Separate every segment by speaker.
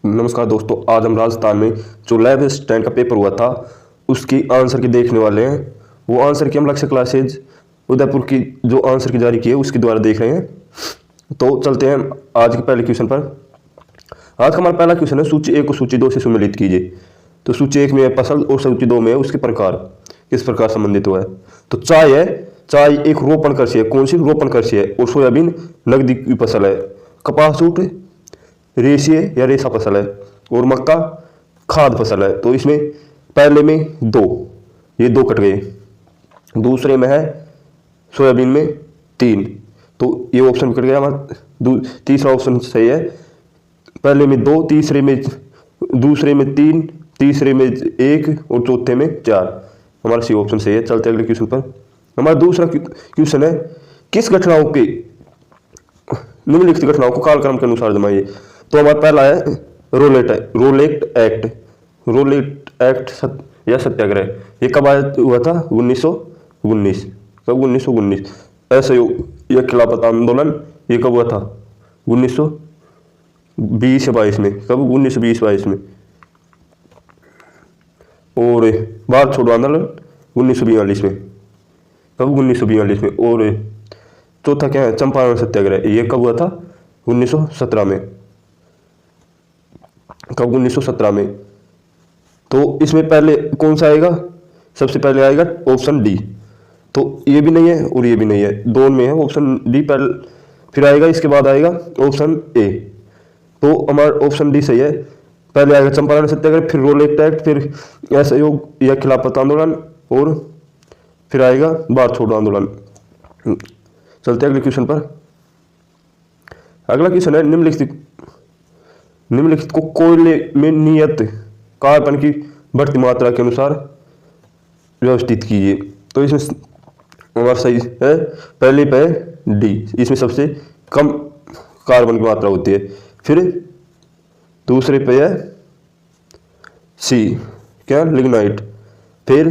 Speaker 1: नमस्कार दोस्तों, आज हम राजस्थान में जो लैब स्टैंड का पेपर हुआ था उसकी आंसर की देखने वाले हैं। वो आंसर की हम लक्ष्य क्लासेज उदयपुर की जो आंसर की जारी की है उसके द्वारा देख रहे हैं। तो चलते हैं आज के पहले क्वेश्चन पर। आज का हमारा पहला क्वेश्चन है, सूची एक को सूची दो से सम्मिलित कीजिए। तो सूची एक में है फसल और सूची दो में है उसके प्रकार, किस प्रकार संबंधित हुआ है। तो चाय है, चाय एक रोपण कृषि है। कौन सी रोपण कृषि है? और सोयाबीन नकदी की फसल है। कपास जूट रेशे या रेशा फसल है। और मक्का खाद फसल है। तो इसमें पहले में दो, ये दो कट गए। दूसरे में है सोयाबीन में तीन, तो ये ऑप्शन कट गया हमारा। तीसरा ऑप्शन सही है, पहले में दो, तीसरे में दूसरे में तीन, तीसरे में एक और चौथे में चार। हमारा सी ऑप्शन सही है। चलते अगले क्वेश्चन पर। हमारा दूसरा क्वेश्चन है, किस घटनाओं के निम्नलिखित घटनाओं को कालक्रम के अनुसार जमाइए। तो हमारा पहला है रोलेट एक्ट या सत्याग्रह। ये कब हुआ था? 1919। कब? 1919। असहयोग या खिलाफत आंदोलन ये कब हुआ था? 1920 या 22 में। कब? 1920-22 में। और भारत छोड़ो आंदोलन 1942 में। कब? 1942 में। और चौथा क्या है? चंपारण सत्याग्रह, ये कब हुआ था? 1917 में। कब? 1917 में। तो इसमें पहले कौन सा आएगा? सबसे पहले आएगा ऑप्शन डी। तो ये भी नहीं है और ये भी नहीं है, दोनों में है ऑप्शन डी पहले, फिर आएगा इसके बाद आएगा ऑप्शन ए। तो हमारा ऑप्शन डी सही है। पहले आएगा चंपारण सत्याग्रह, फिर रोलेट एक्ट, फिर असहयोग या खिलाफत आंदोलन, और फिर आएगा भारत छोड़ो आंदोलन। चलते अगले क्वेश्चन पर। अगला क्वेश्चन है, निम्नलिखित को कोयले में नियत कार्बन की बढ़ती मात्रा के अनुसार व्यवस्थित कीजिए। तो इसमें हमारा सही है, पहले पे डी, इसमें सबसे कम कार्बन की मात्रा होती है। फिर दूसरे पे है सी, क्या? लिग्नाइट। फिर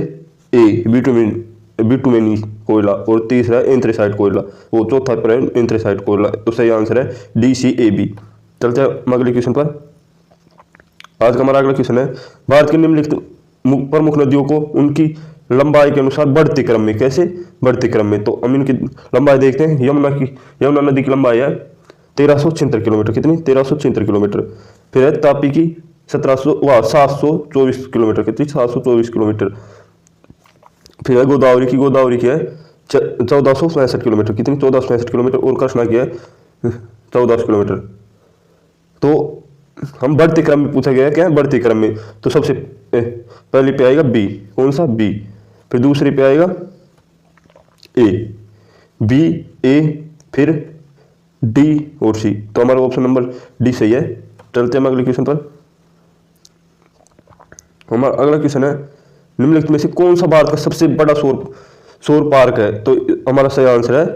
Speaker 1: ए बिटुमेनी कोयला, और तीसरा है एंथ्रेसाइट कोयला, वो चौथा पर है एंथ्रेसाइट कोयला। तो सही आंसर है DCAB। चलते हैं अगले क्वेश्चन पर। आज का हमारा अगला क्वेश्चन है, भारत की निम्नलिखित प्रमुख नदियों को उनकी लंबाई के अनुसार बढ़ते क्रम में, कैसे बढ़ते क्रम में। तो हम इनकी लंबाई देखते हैं। यमुना नदी की लंबाई है 1376 किलोमीटर। कितनी? 1376 किलोमीटर। फिर है तापी की 724 किलोमीटर। कितनी? 724 किलोमीटर। फिर है गोदावरी की है 1465 किलोमीटर। कितनी? 1465 किलोमीटर। और कृष्णा की है 14 किलोमीटर। तो हम बढ़ते क्रम में पूछा गया है, क्या है? बढ़ते क्रम में। तो सबसे पहले पे आएगा बी। कौन सा? बी। फिर दूसरे पे आएगा ए, बी, ए, फिर डी और सी। तो हमारा ऑप्शन नंबर डी सही है। चलते हैं अगले क्वेश्चन पर। हमारा अगला क्वेश्चन है, निम्नलिखित में से कौन सा भारत का सबसे बड़ा सौर पार्क है। तो हमारा सही आंसर है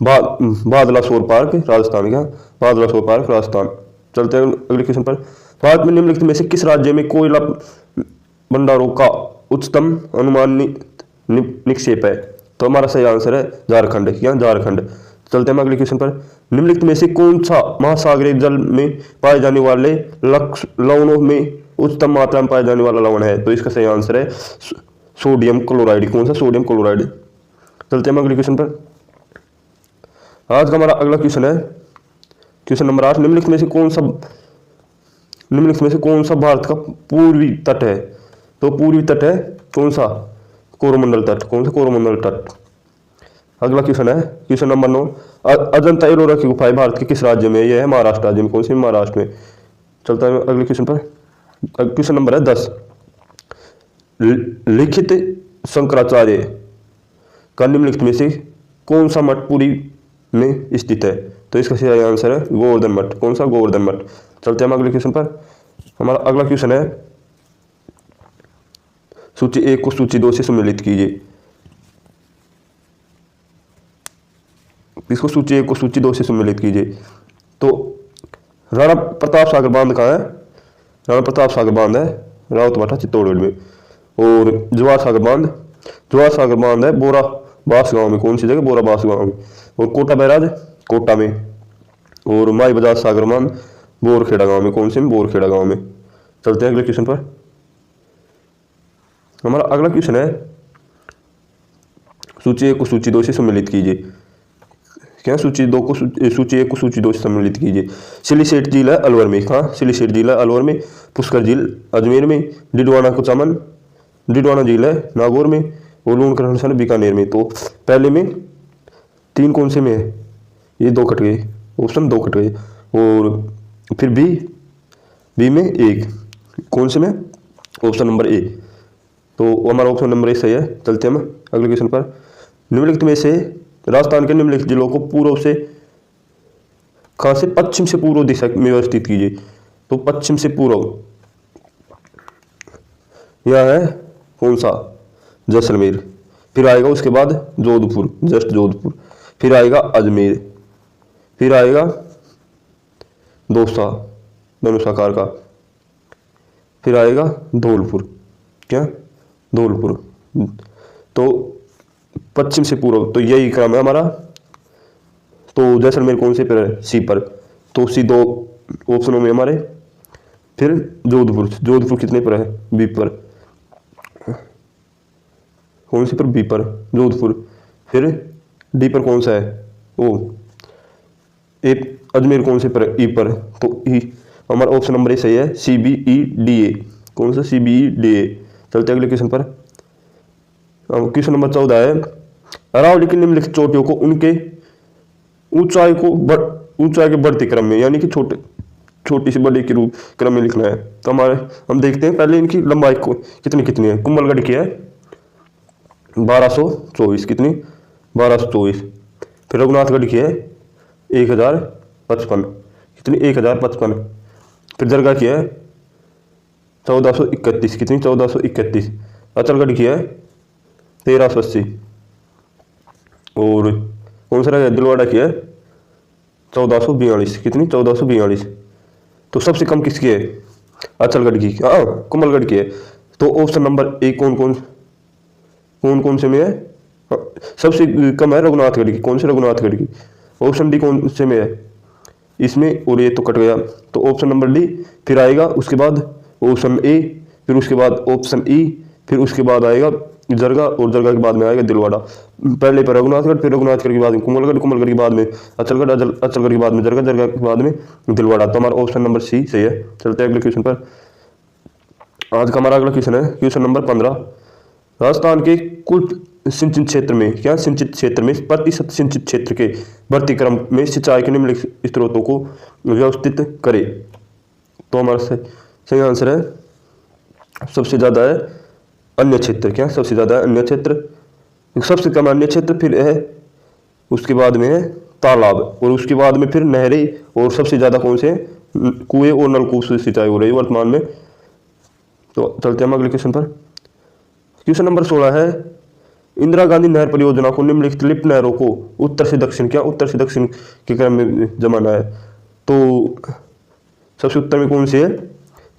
Speaker 1: बादला सौर पार्क, राजस्थान का बादला सौर पार्क, राजस्थान। चलते हैं अगले क्वेश्चन पर। भारत में निम्नलिखित में से किस राज्य में कोयला भंडारों का उच्चतम अनुमानित निक्षेप है। तो हमारा सही आंसर है झारखंड, क्या? झारखंड। चलते हैं अगले क्वेश्चन पर। निम्नलिखित में से कौन सा महासागरीय जल में पाए जाने वाले लवणों में उच्चतम मात्रा में पाया जाने वाला लवण है। तो इसका सही आंसर है सोडियम क्लोराइड। कौन सा? Sodium chloride. चलते हैं अगले क्वेश्चन पर। आज का हमारा अगला क्वेश्चन है, क्वेश्चन नंबर 8, निम्नलिखित में से कौन सा भारत का पूर्वी तट है। तो पूर्वी तट है कौन सा? कोरोमंडल तट। कौन सा? कोरोमंडल तट। अगला क्वेश्चन है क्वेश्चन नंबर 9, अजंता एलोरा की गुफाएं भारत के किस राज्य में? यह है महाराष्ट्र राज्य में। कौन से? महाराष्ट्र में। चलता है अगले क्वेश्चन पर। क्वेश्चन नंबर है 10, लिखित शंकराचार्य का निम्नलिखित में से कौन सा मठ पुरी में स्थित है। तो इसका सही आंसर है गोवर्धन मठ। कौन सा? गोवर्धन मठ। चलते हैं हम अगले क्वेश्चन पर। हमारा अगला क्वेश्चन है, सूची एक को सूची दो से सम्मिलित कीजिए। इसको सूची एक को सूची दो से सम्मिलित कीजिए। तो राणा प्रताप सागर बांध कहाँ है? राणा प्रताप सागर बांध है रावतभाटा चित्तौड़गढ़ में। और जवाहर सागर बांध है बोरा बास गांव में। कौन सी जगह? बोरा बास गांव में। और कोटा बैराज कोटा में। और माई बजाज सागर बांध बोरखेड़ा गांव में। कौन से में? बोरखेड़ा गांव में। चलते हैं अगले क्वेश्चन पर। हमारा अगला क्वेश्चन है सूची 1 को सूची 2 से सम्मिलित कीजिए। क्या? सूची 2 को सूची 1 को सूची 2 से सम्मिलित कीजिए। सिलीसेट झील है अलवर में। कहाँ? सिलीसेट झील है अलवर में। पुष्कर झील अजमेर में। डिडवाना कुचामन, डिडवाना झील है नागौर में। और लूणकरण बीकानेर में। तो पहले में 3 कौन से में है? ये 2 कट गए, ऑप्शन 2 कट गए। और फिर बी में 1 कौन से में? Option number A. तो हमारा ऑप्शन नंबर ए सही है। चलते हैं हम अगले क्वेश्चन पर। निम्नलिखित में से राजस्थान के निम्नलिखित जिलों को पूर्व से कहाँ से? पश्चिम से पूर्व दिशा में व्यवस्थित कीजिए। तो पश्चिम से पूर्व यह है कौन सा? जैसलमेर। फिर आएगा उसके बाद जोधपुर, जस्ट जोधपुर। फिर आएगा अजमेर। फिर आएगा दौसा, धनुषाकार का। फिर आएगा धौलपुर। क्या? धौलपुर। तो पश्चिम से पूर्व, तो यही क्रम है हमारा। तो जैसलमेर कौन से पर है? सी पर। तो सी 2 ऑप्शनों में हमारे। फिर जोधपुर, जोधपुर कितने पर है? बी पर। कौन से पर? बी पर, जोधपुर। फिर डी पर कौन सा है? ओ ए। अजमेर कौन से पर? ई पर। तो ई हमारा ऑप्शन नंबर ए सही है। CBEDA। कौन सा? CBEDA। चलते अगले क्वेश्चन पर। क्वेश्चन नंबर 14 है अरावली की निम्नलिखित चोटियों को उनके ऊंचाई के बढ़ते क्रम में, यानी कि छोटी से बड़े के रूप क्रम में लिखना है। तो हम देखते हैं पहले इनकी लंबाई को कितनी है। कुंभलगढ़ की है 1224। कितनी? 1224। फिर रघुनाथगढ़ की है 1055। कितनी? 1055। फिर दरगाह की है 1431। कितनी? 1431। अचलगढ़ की है 1380। और कौन सा रहा? दिलवाड़ा की है 1442। कितनी? 1442। तो सबसे कम किसकी है? अचलगढ़ की। हाँ, कुंभलगढ़ की है। तो ऑप्शन नंबर ए कौन से में है? हाँ, सबसे कम है रघुनाथगढ़ की। कौन से? रघुनाथगढ़ की। ऑप्शन डी कौन से में है इसमें? और ये तो कट गया, तो ऑप्शन नंबर डी। फिर आएगा उसके बाद ऑप्शन ए, फिर उसके बाद ऑप्शन ई, फिर उसके बाद आएगा जरगा, और जरगा के बाद में आएगा दिलवाड़ा। पहले पर रघुनाथगढ़, फिर रघुनाथगढ़ के बाद में कुंभलगढ़, कुंभलगढ़ के बाद में अचलगढ़, अचलगढ़ के बाद में जरगा, जरगा के बाद में दिलवाड़ा। तो हमारा ऑप्शन नंबर सी सही है। चलते हैं अगले क्वेश्चन पर। आज का हमारा अगला क्वेश्चन है क्वेश्चन नंबर 15। राजस्थान के कुल सिंचित क्षेत्र में, क्या? सिंचित क्षेत्र में प्रतिशत सिंचित क्षेत्र के बढ़ते क्रम में सिंचाई के निम्नलिखित स्रोतों को व्यवस्थित करें। तो हमारा सही आंसर है सबसे ज्यादा है अन्य क्षेत्र। क्या? सबसे ज्यादा अन्य क्षेत्र। सबसे कम अन्य क्षेत्र, फिर है उसके बाद में है तालाब, और उसके बाद में फिर नहरें, और सबसे ज्यादा कौन से? कुएं और नलकूप से सिंचाई हो रही है वर्तमान में। तो चलते हैं हम अगले क्वेश्चन पर। क्वेश्चन नंबर 16 है इंदिरा गांधी नहर परियोजना को निम्नलिखित लिफ्ट नहरों को उत्तर से दक्षिण, क्या? उत्तर से दक्षिण के क्रम में जमाना है। तो सबसे उत्तर में कौन सी है?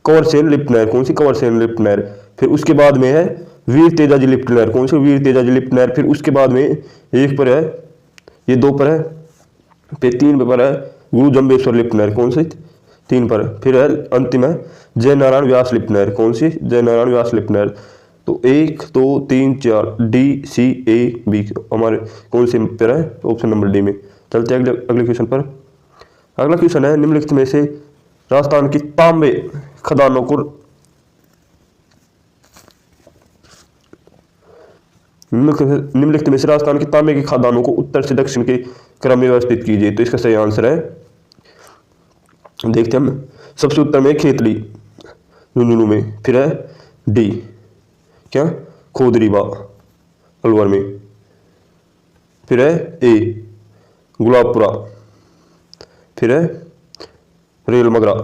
Speaker 1: कंवरसेन लिफ्ट नहर। कौन सी? कंवरसेन लिफ्ट नहर। फिर उसके बाद में है वीर तेजाजी लिफ्ट नहर। कौन सी? वीर तेजाजी लिफ्ट नहर। फिर उसके बाद में 1 पर है, ये 2 पर है, फिर 3 पर है गुरु जम्बेश्वर लिफ्ट नहर। कौन सी? 3 पर। फिर है अंतिम है जय नारायण व्यास लिफ्ट नहर। कौन सी? जय नारायण व्यास लिफ्ट नहर। तो 1 2 3 4 डी सी ए बी हमारे कौन से पर है? ऑप्शन नंबर डी में। चलते हैं अगले क्वेश्चन पर। अगला क्वेश्चन है निम्नलिखित में से राजस्थान की तांबे खदानों को निम्नलिखित में से राजस्थान की तांबे की खदानों को उत्तर से दक्षिण के क्रम में व्यवस्थित कीजिए। तो इसका सही आंसर है, देखते हैं हम। सबसे उत्तर में खेतली झुंझुनू में। फिर है डी, क्या? खोदरीबा अलवर में। फिर है ए गुलाबपुरा। फिर है रेल मगरा।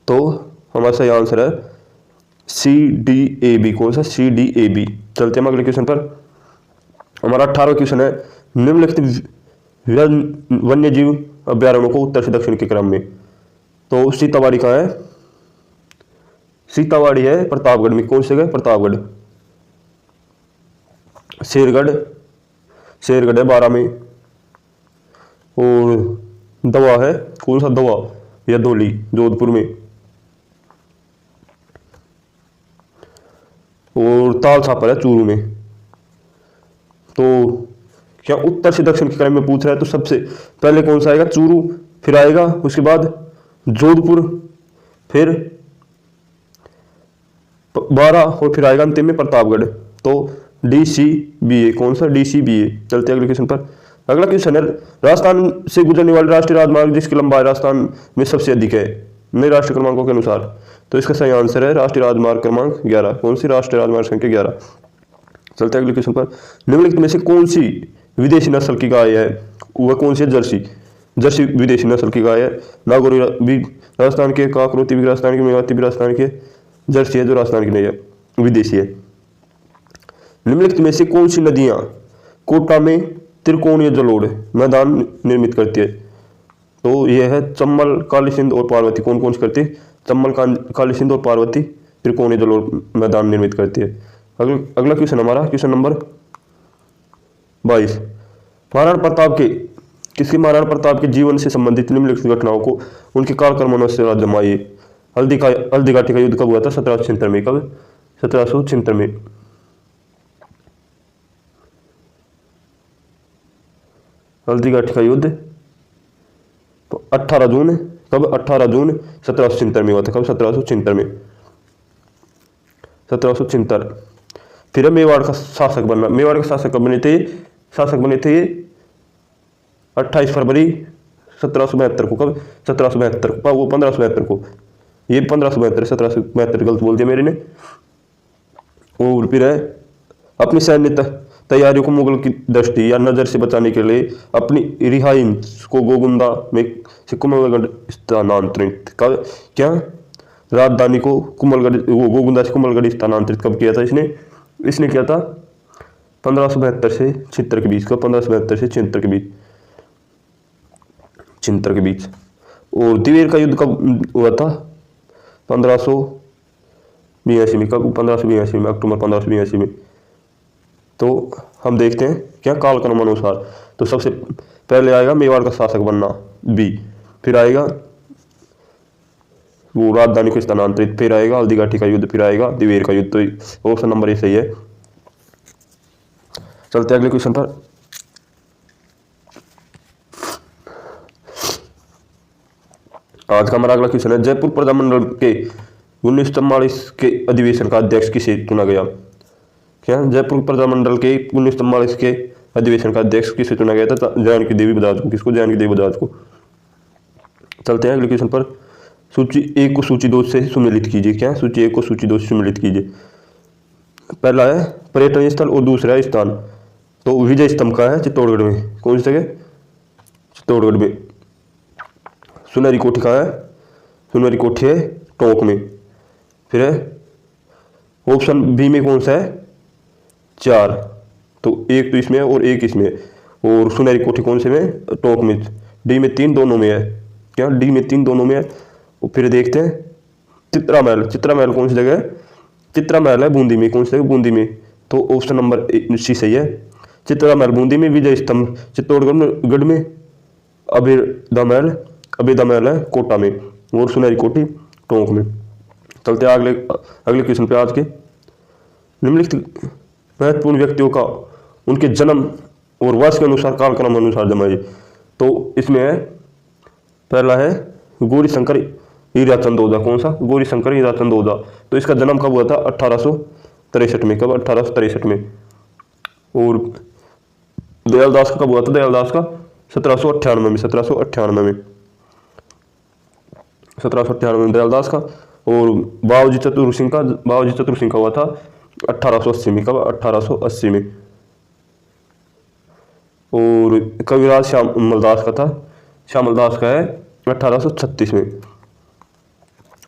Speaker 1: तो हमारा सही आंसर है CDAB। कौन सा? CDAB। चलते हैं अगले क्वेश्चन पर। हमारा 18वां क्वेश्चन है निम्नलिखित वन्य जीव अभ्यारण्यों को उत्तर से दक्षिण के क्रम में। तो सीतावाड़ी कहाँ है? सीतावाड़ी है प्रतापगढ़ में। कौन से गए? प्रतापगढ़। शेरगढ़ है 12 में। और दवा है, कौन सा? दवा या धौली जोधपुर में, और ताल छापर है चूरू में। तो क्या उत्तर से दक्षिण के क्रम में पूछ रहा है तो सबसे पहले कौन सा आएगा? चूरू, फिर आएगा उसके बाद जोधपुर, फिर बारा, और फिर आएगा अंतिम में प्रतापगढ़। तो DCBA, कौन सा? DCBA। चलते हैं अगले क्वेश्चन पर। अगला क्वेश्चन है, राजस्थान से गुजरने वाले राष्ट्रीय राजमार्ग जिसकी लंबाई राजस्थान में सबसे अधिक है नए राष्ट्रीय क्रमांकों के अनुसार। तो इसका सही आंसर है राष्ट्रीय राजमार्ग क्रमांक 11। कौन सी? राष्ट्रीय राजमार्ग संख्या 11। चलते हैं अगले क्वेश्चन पर। निम्नलिखित में से कौन सी विदेशी नस्ल की गाय है? वह कौन सी है? जर्सी। जर्सी विदेशी नस्ल की गाय है। नागौरी भी राजस्थान के, काकरोती भी राजस्थान की, मेवाती भी राजस्थान के, जर्सी है जो राजस्थान की नहीं है, विदेशी है। निम्नलिखित में से कौन सी नदियां कोटा में त्रिकोणीय जलोढ़ मैदान निर्मित करती है? तो यह है चंबल, काली सिंध और पार्वती। कौन कौन सी करती है? चंबल, काली सिंध और पार्वती त्रिकोणीय जलोढ़ मैदान निर्मित करती है। अगला क्वेश्चन हमारा क्वेश्चन नंबर 22। महाराणा प्रताप के महाराणा प्रताप के जीवन से संबंधित निम्नलिखित घटनाओं को उनके कालक्रम से जमाइए। हल्दी घाटी का युद्ध कब हुआ था? 1776 में। कब? 1776 में। हल्दी घाटी का युद्ध तो 18 जून, कब? 18 जून 1776 में हुआ था। कब? 1776 में, 1776। फिर मेवाड़ का शासक बनना। मेवाड़ के शासक कब बने थे? शासक बने थे 28 फरवरी 1772 को। कब? 1772 को। वो 1572 को, ये 1572, 1772 गलत बोल दिया मेरे ने। और फिर है अपनी सैन्य तैयारियों को मुगल की दृष्टि या नजर से बचाने के लिए अपनी रिहाइन को गोगुंदा में से कुंभलगढ़ स्थानांतरित। कब? क्या? राजधानी को गोगुंदा से कुंभलगढ़ स्थानांतरित कब किया था इसने किया था 1572 से 76 के बीच। कब? 1572 से 76 के बीच, 76 के बीच। और दिवेर का युद्ध कब हुआ था? 1582 में। कब? 1582 में, अक्टूबर 1582 में। तो हम देखते हैं क्या कालक्रम अनुसार। तो सबसे पहले आएगा मेवाड़ का शासक बनना, बी। फिर आएगा वो राजधानी को स्थानांतरित, फिर आएगा हल्दी घाटी का युद्ध, फिर आएगा दिवेर का युद्ध। तो ऑप्शन नंबर ए सही है। चलते हैं अगले क्वेश्चन पर। आज का हमारा अगला क्वेश्चन है, जयपुर प्रजामंडल के 1944 के अधिवेशन का अध्यक्ष किसे चुना गया? क्या? जयपुर प्रजामंडल के 1944 के अधिवेशन का अध्यक्ष किसे चुना गया था? जानकी देवी बजाज को। किसको? जानकी देवी बजाज को। चलते हैं अगले क्वेश्चन पर। सूची 1 को सूची 2 से सुमेलित कीजिए। क्या? सूची 1 को सूची 2 से सुमेलित कीजिए। पहला है पर्यटन स्थल और दूसरा है स्थान। तो विजय स्तंभ का है चित्तौड़गढ़ में। कौन सी जगह? चित्तौड़गढ़ में। सुनहरी कोठी का है? सुनहरी कोठी है टोंक में। फिर है ऑप्शन बी में कौन सा है? 4। तो एक तो इसमें है और एक इसमें है। और सुनहरी कोठी कौन से में? टोंक में। डी में 3 दोनों में है। क्या? डी में 3 दोनों में है। और फिर देखते हैं चित्रा महल। चित्रा महल कौन सी जगह है? चित्रा महल है बूंदी में। कौन सी जगह? बूंदी में। तो ऑप्शन नंबर सी सही है। चित्रा महल बूंदी में, विजय स्तंभ चित्तौड़गढ़ में, अभेदा महल है कोटा में, और सुनहरी कोठी टोंक में। चलते हैं अगले क्वेश्चन पे। आज के निम्नलिखित महत्वपूर्ण व्यक्तियों का उनके जन्म और वर्ष के अनुसार कालक्रम अनुसार जमाइए। तो इसमें है पहला है गौरी शंकर हीराचंद ओझा। कौन सा? गौरी शंकर हीराचंद ओझा। तो इसका जन्म कब हुआ था? 1863 में। कब? 1863 में। और दयालदास का कब हुआ था? दयालदास का 1798 में। 1798 में, 1798 में दयालदास का। और बाबूजी चतुर सिंह का हुआ था 1880 में। कब? 1880 में। और कविराज श्यामल दास का था, श्यामल दास का है 1836 में।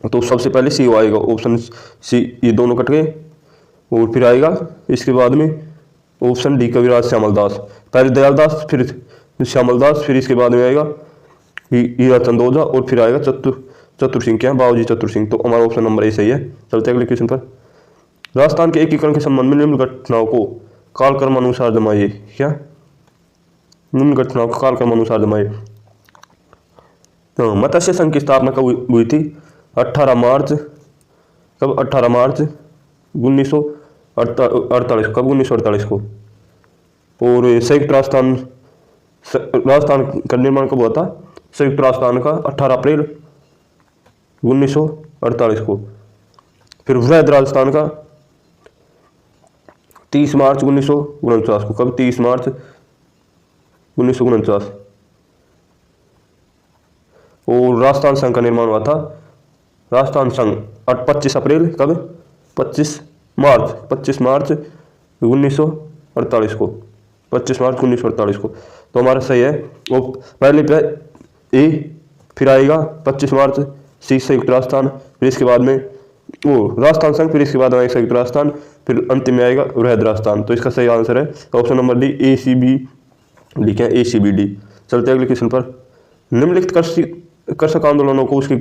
Speaker 1: तो सबसे पहले सी आएगा, ऑप्शन सी। ये दोनों कट गए। और फिर आएगा इसके बाद में ऑप्शन डी कविराज श्यामल दास। पहले दयालदास, फिर श्यामल दास, फिर इसके बाद में आएगा हीराचंद ओझा, और फिर आएगा चतुर सिंह। क्या? बाबूजी चतुर सिंह। तो हमारा ऑप्शन नंबर ए सही है। चलते अगले क्वेश्चन पर। राजस्थान के एकीकरण के संबंध में निम्न घटनाओं को कालक्रम अनुसार जमाइए। क्या? निम्न घटनाओं को कालक्रम अनुसार जमाइए। तो मत्स्य संघ की स्थापना कब हुई थी? 18 मार्च, कब? 18 मार्च 1948, कब? 1948 को। और संयुक्त राजस्थान का निर्माण कब हुआ था? संयुक्त राजस्थान का 18 अप्रैल 1948 को। फिर वृहद राजस्थान का 30 मार्च 1949 को। कब? 30 मार्च 1949। और राजस्थान संघ का निर्माण हुआ था, राजस्थान संघ 25 अप्रैल, कब? 25 मार्च 1948 को। 25 मार्च 1948 को। तो हमारा सही है। वो पहले पे ए, फिर आएगा 25 मार्च, सी संयुक्त राजस्थान, फिर इसके बाद में वो राजस्थान संघ, फिर इसके बाद आएगा संयुक्त राजस्थान, फिर अंतिम में आएगा वृहद राजस्थान। तो इसका सही आंसर है ऑप्शन नंबर डी, ACB लिखे हैं, ACBD। चलते अगले क्वेश्चन पर। निम्नलिखित कृषक आंदोलनों को उसके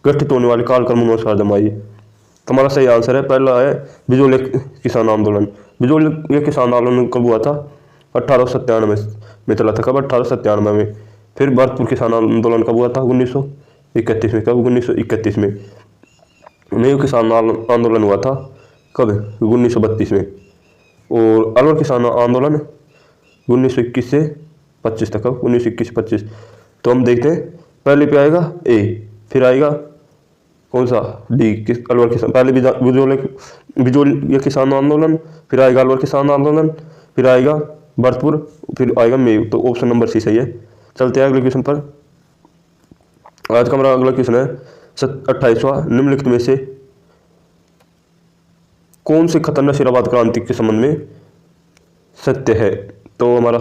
Speaker 1: गठित होने वाले कालक्रम अनुसार जमाइए। तो हमारा सही आंसर है पहला है बिजोले किसान आंदोलन। बिजोले किसान आंदोलन कब हुआ था? 1897 में चला था। कब? 1897 में। फिर भरतपुर किसान आंदोलन कब हुआ था? 1931 में। कब? 1931 में। नेहरू किसान आंदोलन हुआ था कब? 1932 में। और अलवर किसान आंदोलन 1921 से 25 तक। कब? 1921 से 25। तो हम देखते हैं पहले पे आएगा ए, फिर आएगा कौन सा? डी, अलवर किसान। पहले बिजोले किसान आंदोलन, फिर आएगा अलवर किसान आंदोलन, फिर आएगा भरतपुर, फिर आएगा मेव। तो ऑप्शन नंबर सी सही है। चलते हैं अगले क्वेश्चन पर। आज का हमारा अगला क्वेश्चन है 28वां। निम्नलिखित में से कौन से खतर नशीराबाद क्रांति के संबंध में सत्य है? तो हमारा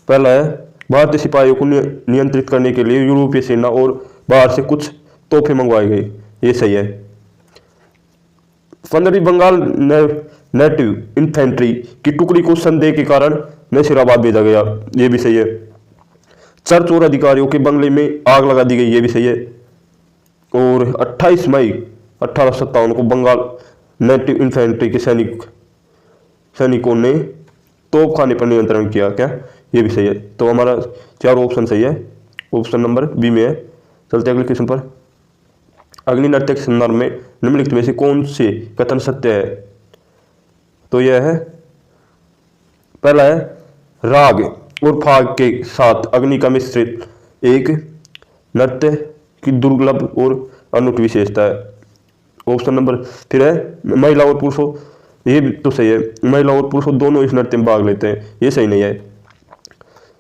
Speaker 1: पहला है भारतीय सिपाहियों को नियंत्रित करने के लिए यूरोपीय सेना और बाहर से कुछ तोहफे मंगवाए गए। ये सही है। 15वीं बंगाल नेटिव इन्फेंट्री की टुकड़ी को संदेह के कारण नशीराबाद भेजा गया। ये भी सही है। चर्च और अधिकारियों के बंगले में आग लगा दी गई। ये भी सही है। और 28 मई 1857 को बंगाल नेटिव इन्फेंट्री के सैनिकों ने तोप खाने पर नियंत्रण किया। क्या? ये भी सही है। तो हमारा चारों ऑप्शन सही है। ऑप्शन नंबर बी में है। चलते अगले क्वेश्चन पर। अग्नि नृत्य के संदर्भ में निम्नलिखित में से कौन से कथन सत्य है? तो यह है पहला है राग और फाग के साथ अग्नि का मिश्रित एक नृत्य की दुर्लभ और अनूठी विशेषता है। ऑप्शन नंबर फिर है महिला और पुरुषों। ये भी तो सही है। महिला और पुरुषों दोनों इस नृत्य में भाग लेते हैं। ये सही नहीं है।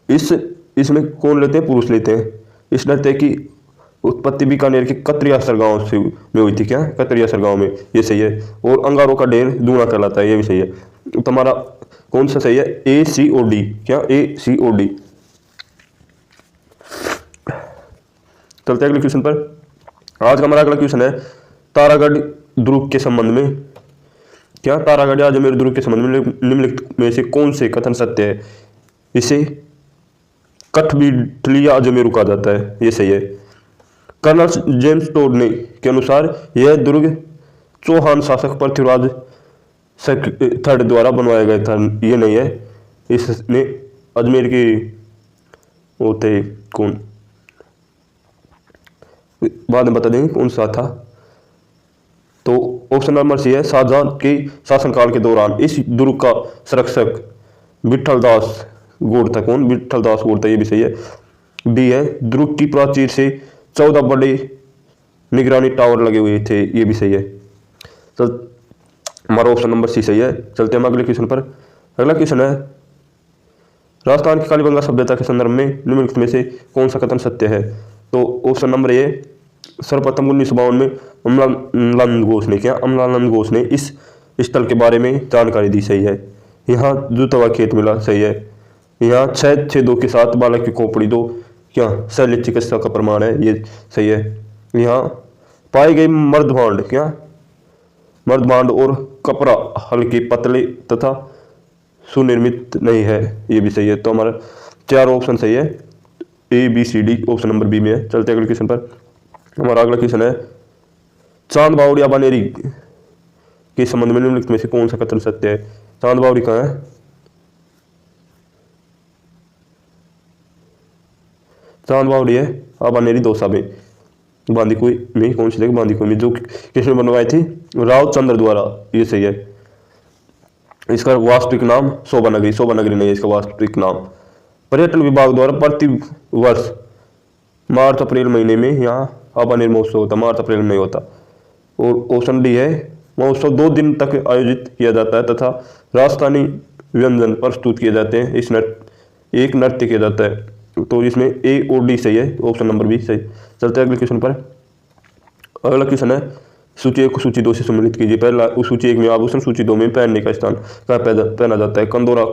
Speaker 1: इसमें कौन लेते हैं? पुरुष लेते हैं। इस नृत्य की उत्पत्ति बीकानेर के कतरियासर गांव से में हुई थी। क्या? कतरियासर गांव में। ये सही है। और अंगारों का ढेर दूना कहलाता है। ये भी सही है। तो हमारा कौन सा सही है? ACOD। क्या? ACOD। चलते अगले क्वेश्चन पर। आज का हमारा अगला क्वेश्चन है तारागढ़ दुर्ग के संबंध में। क्या? तारागढ़ या अजमेर दुर्ग के संबंध में निम्नलिखित में से कौन से कथन सत्य है? इसे कठबिठली या अजमेर कहा जाता है। ये सही है। कर्नल जेम्स टोड ने के अनुसार यह दुर्ग चौहान शासक पृथ्वीराज थर्ड द्वारा बनवाया गया था। ये नहीं है। इसने अजमेर के होते कौन, बाद में बता देंगे कौन सा था। तो ऑप्शन नंबर सी है शाहजहां के शासनकाल के दौरान इस दुर्ग का संरक्षक विठलदास गौड़ था। कौन? विठलदास गौड़ था। ये भी सही है। डी है दुर्ग की प्राचीर से 14 बड़े निगरानी टावर लगे हुए थे। ये भी सही है। चल हमारा ऑप्शन नंबर सी सही है। चलते हम अगले क्वेश्चन पर। अगला क्वेश्चन है राजस्थान की कालीबंगा सभ्यता के संदर्भ में निम्नलिखित में से कौन सा कथन सत्य है? तो ऑप्शन नंबर ए सर्वप्रथम 1952 में अमलानंद घोष ने अमलानंद घोष ने इस स्थल के बारे में जानकारी दी। सही है। यहाँ दूतवा खेत मिला। सही है। यहाँ 6 छेदों के साथ बालक की खोपड़ी दो। क्या? शल्य चिकित्सा का प्रमाण है। ये सही है। यहाँ पाए गए मर्दभांड। क्या? मर्दभांड और कपड़ा हल्के पतले तथा सुनिर्मित नहीं है। ये भी सही है। तो हमारा 4 ऑप्शन सही है। ABCD ऑप्शन नंबर बी में है। चलते अगले क्वेश्चन पर। हमारा अगला क्वेश्चन है चांद बावड़ी या बनेरी के संबंध में निम्नलिखित में से कौन सा कथन सत्य है? चांद बावड़ी कहाँ है? चांद बावड़ी है आबानेरी दौसा में, बांदीकुई में, कौन सी जगह बांदीकुई में, जो किसने बनवाई थी, राव चंद्र द्वारा, ये सही है। इसका वास्तविक नाम शोभा नगरी, शोभा नगरी नहीं है इसका वास्तविक नाम। पर्यटन विभाग द्वारा प्रति वर्ष मार्च अप्रैल महीने में यहाँ आबानेर महोत्सव होता, मार्च अप्रैल में नहीं होता। और ऑप्शन डी है, महोत्सव 2 दिन तक आयोजित किया जाता है तथा राजस्थानी व्यंजन प्रस्तुत किए जाते हैं, इस एक नृत्य किया जाता है। तो इसमें ए और डी सही है, ऑप्शन नंबर बी सही। चलते हैं अगले क्वेश्चन पर। अगला क्वेश्चन है सूची 1 को सूची 2 से सम्मिलित कीजिए। पहला, सूची 1 में आभूषण, सूची 2 में पहनने का स्थान का पहना जाता है। कंदोरा,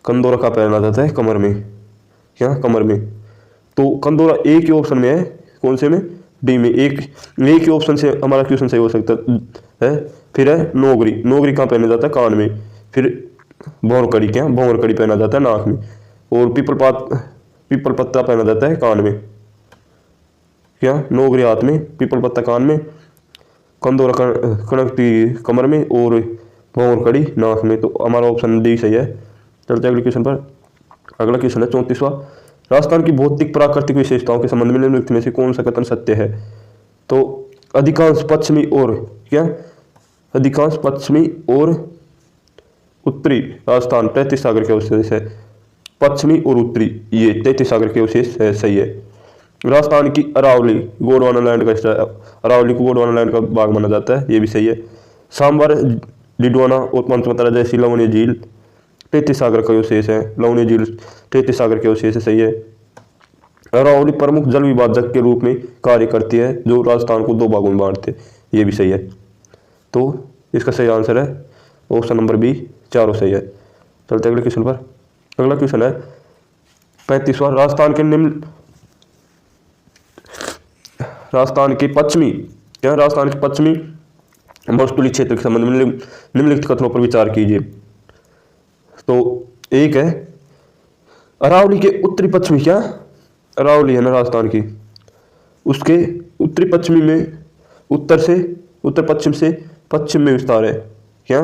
Speaker 1: कंदोरा का पहना जाता है कमर में, क्या कमर में। तो कंदोरा ए के ऑप्शन में है, कौन से में, डी में। एक ए के ऑप्शन से हमारा क्वेश्चन सही हो सकता है। फिर है नौगरी, नौगरी कहाँ पहना जाता है, कान में। फिर भौरकड़ी, क्या भौरकड़ी पहना जाता है नाक में। और पीपल पत्ता पहना जाता है कान में, क्या नौगरी हाथ में, पीपल पत्ता कान में, कंदोरा कणकटी कमर में और भौरकड़ी नाक में। तो हमारा ऑप्शन डी सही है। चलते अगले क्वेश्चन पर। अगला क्वेश्चन है 34वां। राजस्थान की भौतिक प्राकृतिक विशेषताओं के संबंध में निम्नलिखित में से कौन सा कथन सत्य है। तो अधिकांश पश्चिमी और, क्या अधिकांश पश्चिमी और उत्तरी राजस्थान 33 सागर के अवशेष है। पश्चिमी और उत्तरी ये 33 सागर के अवशेष है, सही है। राजस्थान की अरावली गोंडवाना लैंड का हिस्सा, अरावली को गोंडवाना लैंड का भाग माना जाता है, ये भी सही है। सांबर, डिडवाना और पंचमतरा जैसी लवणीय झील 33 सागर का अवशेष है, लवणीय झील 33 सागर के अवशेष है, सही है। अरावली प्रमुख जल विभाजक के रूप में कार्य करती है, जो राजस्थान को 2 भागों में बांटते हैं, ये भी सही है। तो इसका सही आंसर है ऑप्शन नंबर बी, चारों सही है। चलते अगले क्वेश्चन पर। अगला क्वेश्चन है 35वां। राजस्थान के पश्चिमी मरुस्थलीय क्षेत्र के संबंध में निम्नलिखित कथनों पर विचार कीजिए। तो एक है अरावली के उत्तरी पश्चिमी, क्या अरावली है ना राजस्थान की, उसके उत्तरी पश्चिमी में उत्तर पश्चिम से पश्चिम में विस्तार है, क्या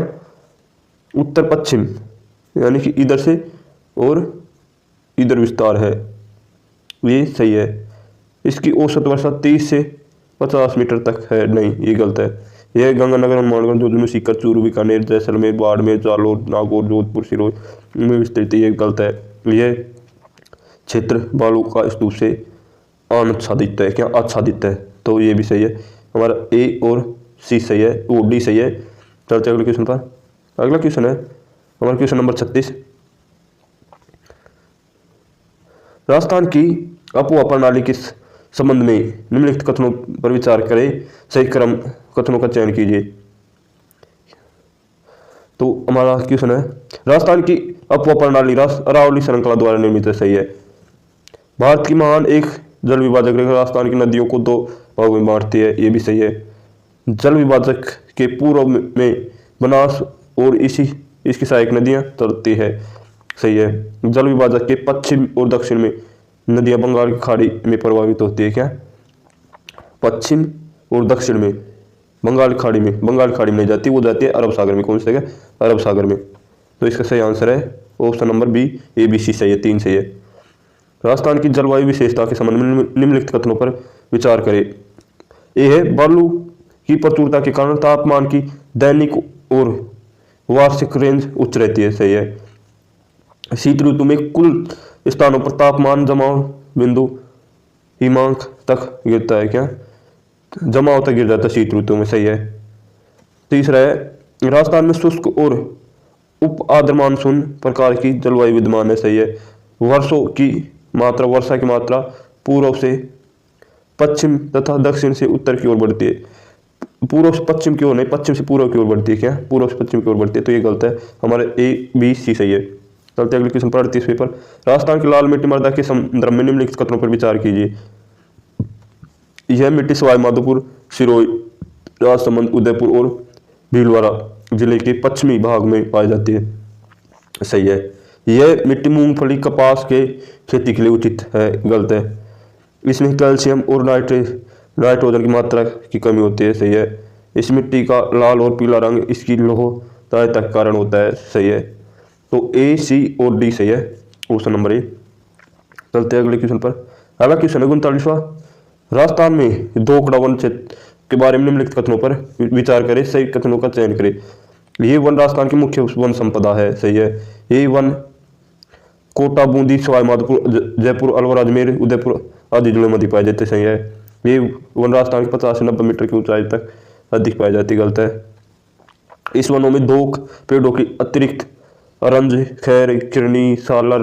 Speaker 1: उत्तर पश्चिम यानी कि इधर से और इधर विस्तार है, ये सही है। इसकी औसत वर्षा 30 से 50 मीटर तक है, नहीं ये गलत है। यह गंगानगर, हनुमानगढ़, जोधपुर, सीकर, चूरू, बीकानेर, जैसलमेर, बाड़मेर, जालोर, नागौर, जोधपुर, सिरोही में विस्तृत, ये गलत है। यह क्षेत्र बालू का स्तूप से आच्छादित है, क्या आच्छादित है, तो ये भी सही है। हमारा ए और सी सही है, ओ डी सही है। चलते अगले क्वेश्चन पर। अगला क्वेश्चन है हमारा क्वेश्चन नंबर 36। राजस्थान की अफवाह प्रणाली के संबंध में निम्नलिखित कथनों पर विचार करें, सही क्रम कथनों का चयन कीजिए। तो हमारा क्वेश्चन है राजस्थान की अफवाह प्रणाली अरावली श्रृंखला द्वारा निर्मित है, सही है। भारत की महान एक जल विभाजक रेखा राजस्थान की नदियों को 2 भागों में बांटती है, ये भी सही है। जल विभाजक के पूर्व में बनास और इसकी सहायक नदियां चलती है, सही है। जल विभाजक के पश्चिम और दक्षिण में नदियां बंगाल की खाड़ी में प्रभावित होती है, क्या पश्चिम और दक्षिण में बंगाल की खाड़ी में नहीं जाती, वो जाती है अरब सागर में। कौन सी जगह, अरब सागर में। तो इसका सही आंसर है option number B, A B C सही है, 3 सही है। राजस्थान की जलवायु विशेषता के संबंध में निम्नलिखित कथनों पर विचार करें। ए है बालू की प्रचुरता के कारण तापमान की दैनिक और वार्षिक रेंज उच्च रहती है, सही है। शीत ऋतु में कुल स्थानों पर तापमान जमाव बिंदु हिमांक तक गिरता है, क्या जमाव तक गिर जाता है शीत ऋतु में, सही है। तीसरा है राजस्थान में शुष्क और उप आर्द्र मानसून प्रकार की जलवायु विद्यमान है, सही है। वर्षा की मात्रा पूर्व से पश्चिम तथा दक्षिण से उत्तर की ओर बढ़ती है, पूर्व से पश्चिम की ओर नहीं, पश्चिम से पूर्व की ओर बढ़ती है, क्या पूर्व से पश्चिम की ओर बढ़ती है, तो ये गलत है। हमारे ए बी सी सही है। चलते अगले क्वेश्चन पर 38वें पर। राजस्थान की लाल मिट्टी मृदा के संदर्भ में निम्नलिखित कथनों पर विचार कीजिए। यह मिट्टी सवाई माधोपुर, सिरोही, राजसमंद, उदयपुर और भीलवाड़ा जिले के पश्चिमी भाग में पाई जाती है, सही है। यह मिट्टी मूंगफली, कपास के खेती के लिए उचित है, गलत है। इसमें कैल्शियम और नाइट्रोजन की मात्रा की कमी होती है, सही है। इस मिट्टी का लाल और पीला रंग इसकी लौहतायता के कारण होता है, सही है। तो ए सी और डी सही है, ऑप्शन नंबर ए। चलते हैं अगले क्वेश्चन पर। अगला क्वेश्चन है 39वां, राजस्थान में दोकड़ा वन क्षेत्र के बारे में निम्नलिखित कथनों पर विचार करें, सही कथनों का चयन करें। ये वन राजस्थान की मुख्य वन संपदा है, सही है। ये वन कोटा, बूंदी, सवाई माधोपुर, जयपुर, अलवर, अजमेर, उदयपुर आदि जिलों में अधिक पाए जाते, सही है। ये वन राजस्थान के 50 से 90 मीटर की ऊंचाई तक अधिक पाई जाती, गलत है। इस वनों में दोक पेड़ों की अतिरिक्त अरंज, खैर, किरनी, सालर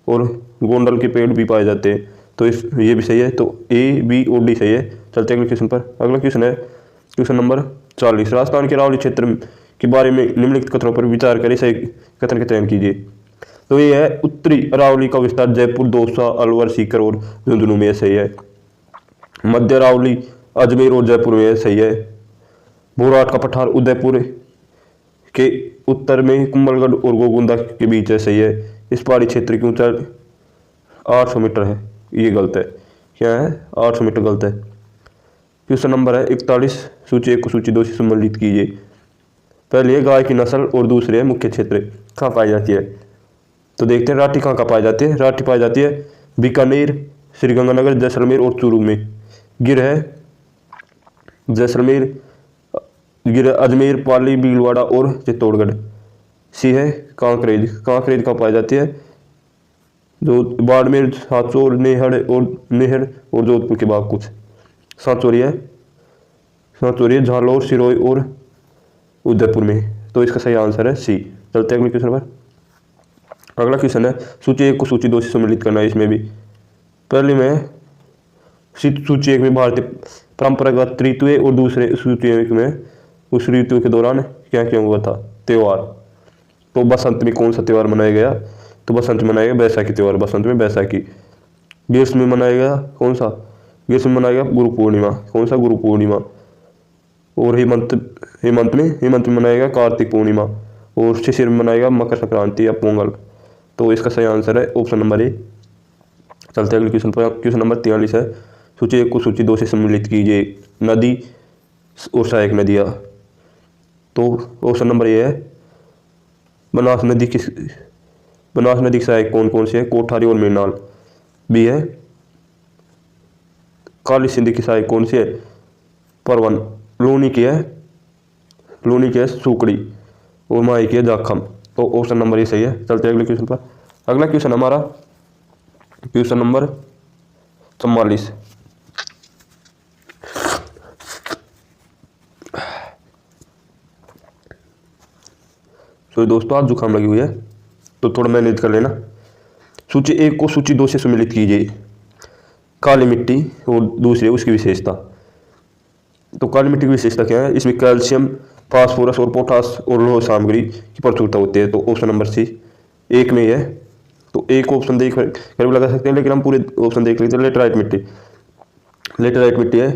Speaker 1: और गोंडल के पेड़ भी पाए जाते हैं, तो इस ये भी सही है। तो ए, बी और डी सही है। चलते अगले क्वेश्चन पर। अगला क्वेश्चन है क्वेश्चन नंबर 40, राजस्थान के अरावली क्षेत्र के बारे में निम्नलिखित कथनों पर विचार करें, सही कथन का चयन कीजिए। तो ये है उत्तरी अरावली का विस्तार जयपुर, दौसा, अलवर, सीकर और झुंझुनू में है, सही है। मध्य अरावली अजमेर और जयपुर में है, सही है। भोराट का पठार उदयपुर के उत्तर में कुंभलगढ़ और गोगुंदा के बीच है, सही है। इस पहाड़ी क्षेत्र की ऊंचाई 800 मीटर है, ये गलत है। क्या है? 800 मीटर, गलत है। क्वेश्चन नंबर है 41, सूची 1 को सूची 2 से संबंधित कीजिए। पहले है गाय की नस्ल और दूसरे है मुख्य क्षेत्र कहाँ पाई जाती है। तो देखते हैं राठी कहाँ पाई जाती है। राठी पाई जाती है बीकानेर, श्रीगंगानगर, जैसलमेर और चूरू में। गिर है जैसलमेर, गिर अजमेर, पाली, भीलवाड़ा और चित्तौड़गढ़। सी है कांकरेज। कांकरेज कहाँ पाई जाती है? जो बाड़मेर, सांचौर, नेहर और जोधपुर के बाद कुछ। सांचौर है झालोर, सिरोही और उदयपुर में। तो इसका सही आंसर है सी। चलते अगले क्वेश्चन पर। अगला क्वेश्चन है सूची 1 को सूची 2 से सम्मिलित करना है। इसमें भी पहले में सूची 1 में भारतीय परंपरागत ऋतु है और दूसरे सूची 1 में उस ऋतु के दौरान क्या क्या हुआ था त्यौहार। तो बसंत में कौन सा त्यौहार मनाया गया? तो बसंत में मनाया गया बैसाखी त्यौहार, बसंत में बैसाखी। ग्रीष्म में मनाया गया कौन सा? ग्रीष्म में मनाया गया गुरु पूर्णिमा। कौन सा? गुरु पूर्णिमा। और हेमंत में मनाया गया कार्तिक पूर्णिमा। और शिशिर में मनाया गया मकर संक्रांति या पोंगल। तो इसका सही आंसर है ऑप्शन नंबर ए। चलते अगले क्वेश्चन पर। क्वेश्चन नंबर 43 है सूची 1 को सूची 2 से सम्मिलित कीजिए। नदी और सहायक नदियाँ। तो ऑप्शन नंबर ए है बनास नदी की सहायक कौन कौन से है? कोठारी और मेनाल। बी है काली सिंध की सहायक कौन सी है? परवन। लूनी की है सुकड़ी और माही की है जाखम। तो ऑप्शन नंबर ये सही है। चलते अगले क्वेश्चन पर। अगला क्वेश्चन हमारा क्वेश्चन नंबर 44। तो दोस्तों आज जुकाम लगी हुई है तो थोड़ा मैनेज कर लेना। सूची 1 को सूची 2 से सम्मिलित कीजिए। काली मिट्टी और दूसरी उसकी विशेषता। तो काली मिट्टी की विशेषता क्या है? इसमें कैल्शियम, फास्फोरस और पोटास और लोह सामग्री की प्रचुरता होती है। तो ऑप्शन नंबर सी 1 में ही है। तो एक ऑप्शन देख कर भी लगा सकते हैं, लेकिन हम पूरे ऑप्शन देख लेते हैं। लेटराइट मिट्टी है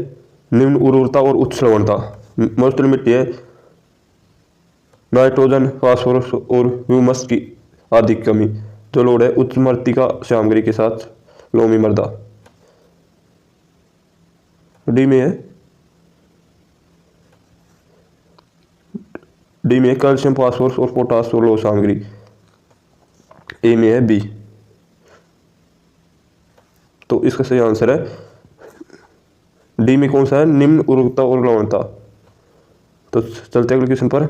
Speaker 1: निम्न उर्वरता और उच्च लवणता। मरुस्थलीय मिट्टी है नाइट्रोजन, फास्फोरस और ह्यूमस की अधिक कमी। जलोढ़ है उच्च मृत्तिका सामग्री के साथ लोमी मृदा। डी में है कैल्शियम, फास्फोरस और पोटास और लोह सामग्री। ए में है बी। तो इसका सही आंसर है डी में। कौन सा है? निम्न उर्वरता और लवणता। तो चलते अगले क्वेश्चन पर।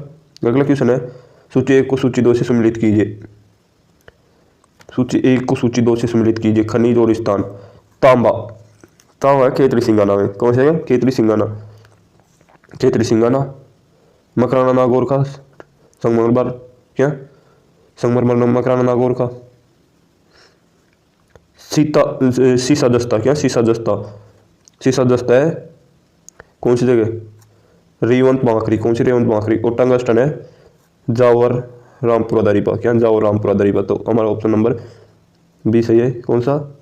Speaker 1: अगला क्वेश्चन है सूची 1 को सूची 2 से सम्मिलित कीजिए। सूची 1 को सूची 2 से सम्मिलित कीजिए। खनिज और स्थान। तांबा है खेतरी सिंगाना में। कौन सा है? खेतरी सिंगाना। मकराना नागौर का संगमरमर। क्या? संगमरमर मकराना नागौर का। सीसा दस्ता। क्या? सीसा दस्ता है कौन सी जगह? रेवंत बांकरी। कौन सी? रेवंत बांकरी। और टंगस्टन है जावर रामपुरा दरीपा। क्या? जावर रामपुरा दरीपा। तो हमारा ऑप्शन नंबर बी सही है। कौन सा?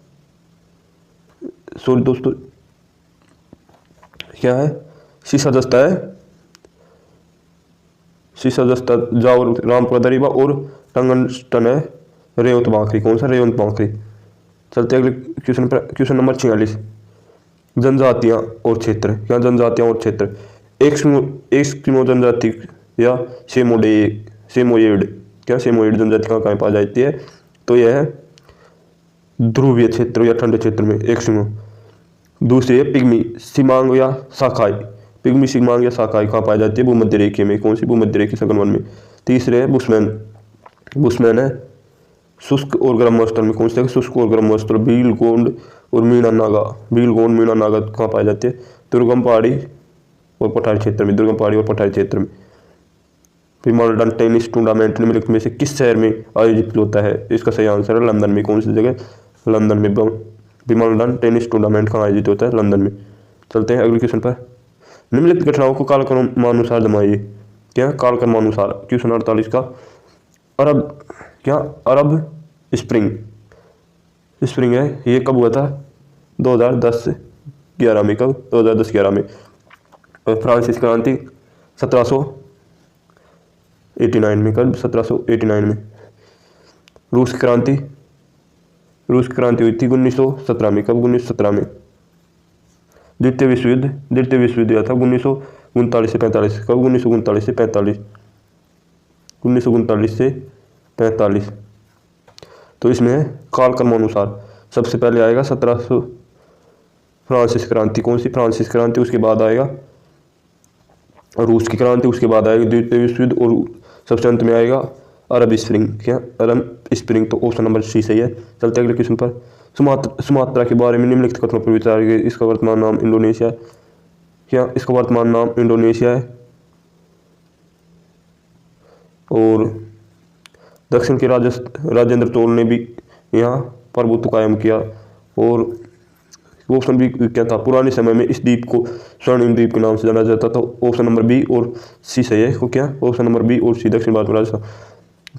Speaker 1: सॉरी दोस्तों, क्या है? सीसा दस्ता जावर रामपुरा दरीबा और टंगस्टन है रेवंत बांकरी। कौन सा? रेवंत बांकरी। चलते अगले क्वेश्चन पर। क्वेश्चन नंबर 46 जनजातियां और क्षेत्र। क्या? जनजातियां और क्षेत्र। एस्किमो जनजाति या सेमोयेड। क्या? सेमोयेड जनजाति कहाँ पाई जाती है? तो यह है ध्रुवीय क्षेत्र या ठंडे क्षेत्र में एक्सिमो। दूसरी है पिग्मी सिमांग या शाखाई। पिग्मी सिमांग या शाखाई कहाँ पाई जाती है? भूमध्य रेखा में। कौन सी? भूमध्य रेखा संक्रमण में। तीसरे है बुशमैन। बुशमैन है शुष्क और गर्म स्थल में। कौन से? शुष्क और गर्म स्थल। भील गोंड और मीणा नागा। भील गोंड मीणा नागा कहाँ पाई जाती है? दुर्गम पहाड़ी और पठारी क्षेत्र में। दुर्गम पहाड़ी और पठारी क्षेत्र में। विंबलडन टेनिस टूर्नामेंट निम्नलिखित में से किस शहर में आयोजित होता है? इसका सही आंसर है लंदन में। कौन सी जगह? लंदन में। विंबलडन टेनिस टूर्नामेंट कहाँ आयोजित होता है? लंदन में। चलते हैं अगले क्वेश्चन पर। निम्नलिखित घटनाओं को कालक्रमानुसार जमाइए। क्या? कालक्रमानुसार। क्वेश्चन 48 का अरब क्या? अरब स्प्रिंग। स्प्रिंग है ये कब हुआ था? 2010-11 में। कब? 2010-11 में। और फ्रांसीसी क्रांति 1789 में। कब? 1789 में। रूस की क्रांति हुई थी 1917 में। कब? 1917 में। द्वितीय विश्व युद्ध हुआ था 1939 से 45। कब? 1939 से 45। 1939 से 45। तो इसमें कालक्रमानुसार सबसे पहले आएगा 1700 फ्रांसीसी क्रांति। कौन सी? फ्रांसीसी क्रांति। उसके बाद आएगा रूस की क्रांति। उसके बाद आएगा द्वितीय विश्व युद्ध और सबसे अंत में आएगा अरब स्प्रिंग। क्या? अरब स्प्रिंग। तो ऑप्शन नंबर सी सही है। चलते अगले क्वेश्चन पर। सुमात्रा के बारे में निम्नलिखित कथनों पर विचार करें। इसका वर्तमान नाम इंडोनेशिया। क्या? इसका वर्तमान नाम इंडोनेशिया है। और दक्षिण के राजेंद्र चोल ने भी यहाँ प्रभुत्व कायम किया। और ऑप्शन बी क्या था? पुराने समय में इस द्वीप को स्वर्णिम द्वीप के नाम से जाना जाता था। ऑप्शन नंबर बी और सी सही है। को क्या? ऑप्शन नंबर बी और सी दक्षिण भारत में राजस्थान।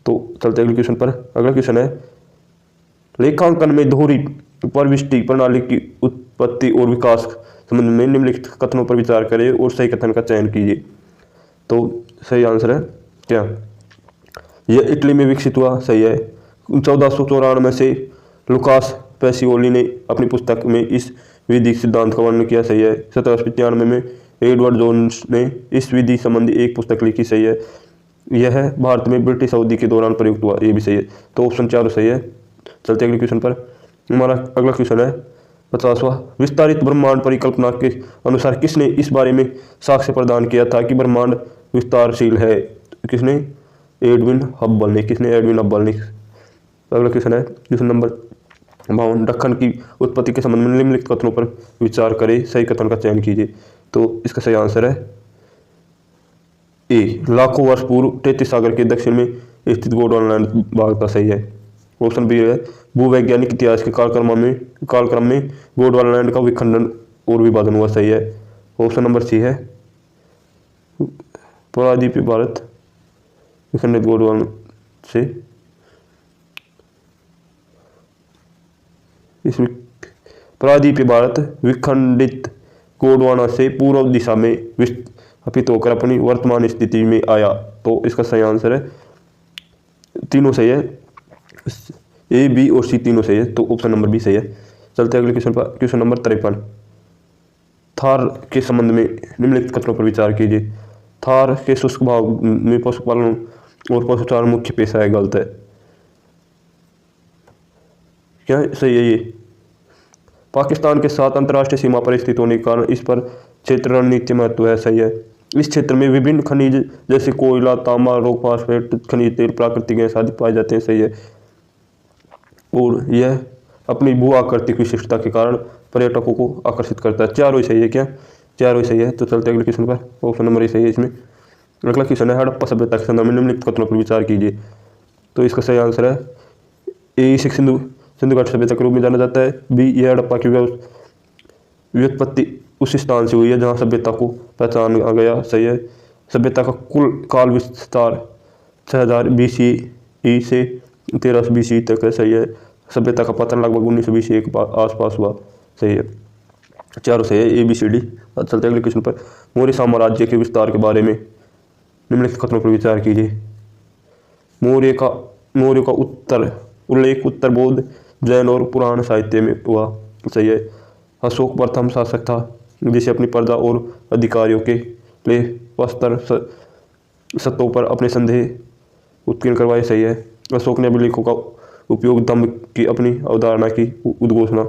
Speaker 1: तो चलते अगले क्वेश्चन पर। अगला क्वेश्चन है लेखांकन में दोहरी प्रविष्टि प्रणाली की उत्पत्ति और विकास संबंध में निम्नलिखित कथनों पर विचार करें और सही कथन का चयन कीजिए। तो सही आंसर है क्या? यह इटली में विकसित हुआ। सही है। 1494 से लुकास पैसिओली ने अपनी पुस्तक में इस विधि सिद्धांत का वर्णन किया। सही है। 1795 में एडवर्ड जोन्स ने इस विधि संबंधी एक पुस्तक लिखी। सही है। यह भारत में ब्रिटिश अवधि के दौरान प्रयुक्त हुआ। ये भी सही है। तो ऑप्शन 4 सही है। चलते अगले क्वेश्चन पर। हमारा अगला क्वेश्चन है 50वां। विस्तारित ब्रह्मांड परिकल्पना के अनुसार किसने इस बारे में साक्ष्य प्रदान किया था कि ब्रह्मांड विस्तारशील है? किसने? एडविन हब्बल ने। किसने? एडविन हब्बल ने। अगला क्वेश्चन है क्वेश्चन नंबर 52। दक्कन की उत्पत्ति के संबंध में निम्नलिखित कथनों पर विचार करें। सही कथन का चयन कीजिए। तो इसका सही आंसर है ए। लाखों वर्ष पूर्व 33 सागर के दक्षिण में स्थित गोंडवाना लैंड भाग था। सही है। ऑप्शन बी है भूवैज्ञानिक इतिहास के कालक्रम में गोंडवाना लैंड का विखंडन और विभाजन हुआ। सही है। ऑप्शन नंबर सी है प्रायद्वीपीय भारत विखंडित गोंडवाना से। इसमें प्रायद्वीपीय भारत विखंडित गोंडवाना से पूर्व दिशा में विस्थापित होकर अपनी वर्तमान स्थिति में आया। तो इसका सही आंसर है तीनों सही है। ए, बी और सी तीनों सही है। तो ऑप्शन नंबर बी सही है। चलते अगले क्वेश्चन पर। Question number 53। थार के संबंध में निम्नलिखित कथनों पर विचार कीजिए। थार के शुष्क भाग में पशुपालन और पशुचारण मुख्य पेशा है। गलत है। क्या सही है? ये पाकिस्तान के साथ अंतर्राष्ट्रीय सीमा पर स्थित होने के कारण इस पर क्षेत्र रणनीतिक महत्व है। सही है। इस क्षेत्र में विभिन्न खनिज जैसे कोयला, तांबा, रॉक फास्फेट, खनिज तेल, प्राकृतिक गैस आदि पाए जाते हैं। सही है। और यह अपनी भू आकृतिक विशिष्टता के कारण पर्यटकों को आकर्षित करता है। चारों ही सही है। क्या? चारों ही सही है। तो चलते अगले क्वेश्चन पर। ऑप्शन नंबर ए सही है इसमें। अगला क्वेश्चन है हड़प्पा सभ्यता के संदर्भ में निम्नलिखित कथनों पर विचार कीजिए। तो इसका सही आंसर है ए। इसे सिंधु घाटी सभ्यता के रूप में जाना जाता है। बी, यह हड़प्पा की व्युत्पत्ति उस स्थान से हुई है जहाँ सभ्यता को पहचाना गया। सही है। सभ्यता का कुल काल विस्तार 6000 BCE से 1300 BCE तक है। सही है। सभ्यता का पतन लगभग 1900 BCE के आसपास हुआ। सही है। चारों सही है। ABCD। चलते अगले क्वेश्चन पर। मौर्य साम्राज्य के विस्तार के बारे में निम्नलिखित कथनों पर विचार कीजिए। मौर्य का उल्लेख उत्तर बौद्ध, जैन और पुराण साहित्य में हुआ। सही है। अशोक प्रथम शासक था जिसे अपनी प्रजा और अधिकारियों के लिए वस्त्र सत्तों पर अपने संदेह उत्कीर्ण करवाए। सही है। अशोक ने अभिलेखों का उपयोग दम की अपनी अवधारणा की उद्घोषणा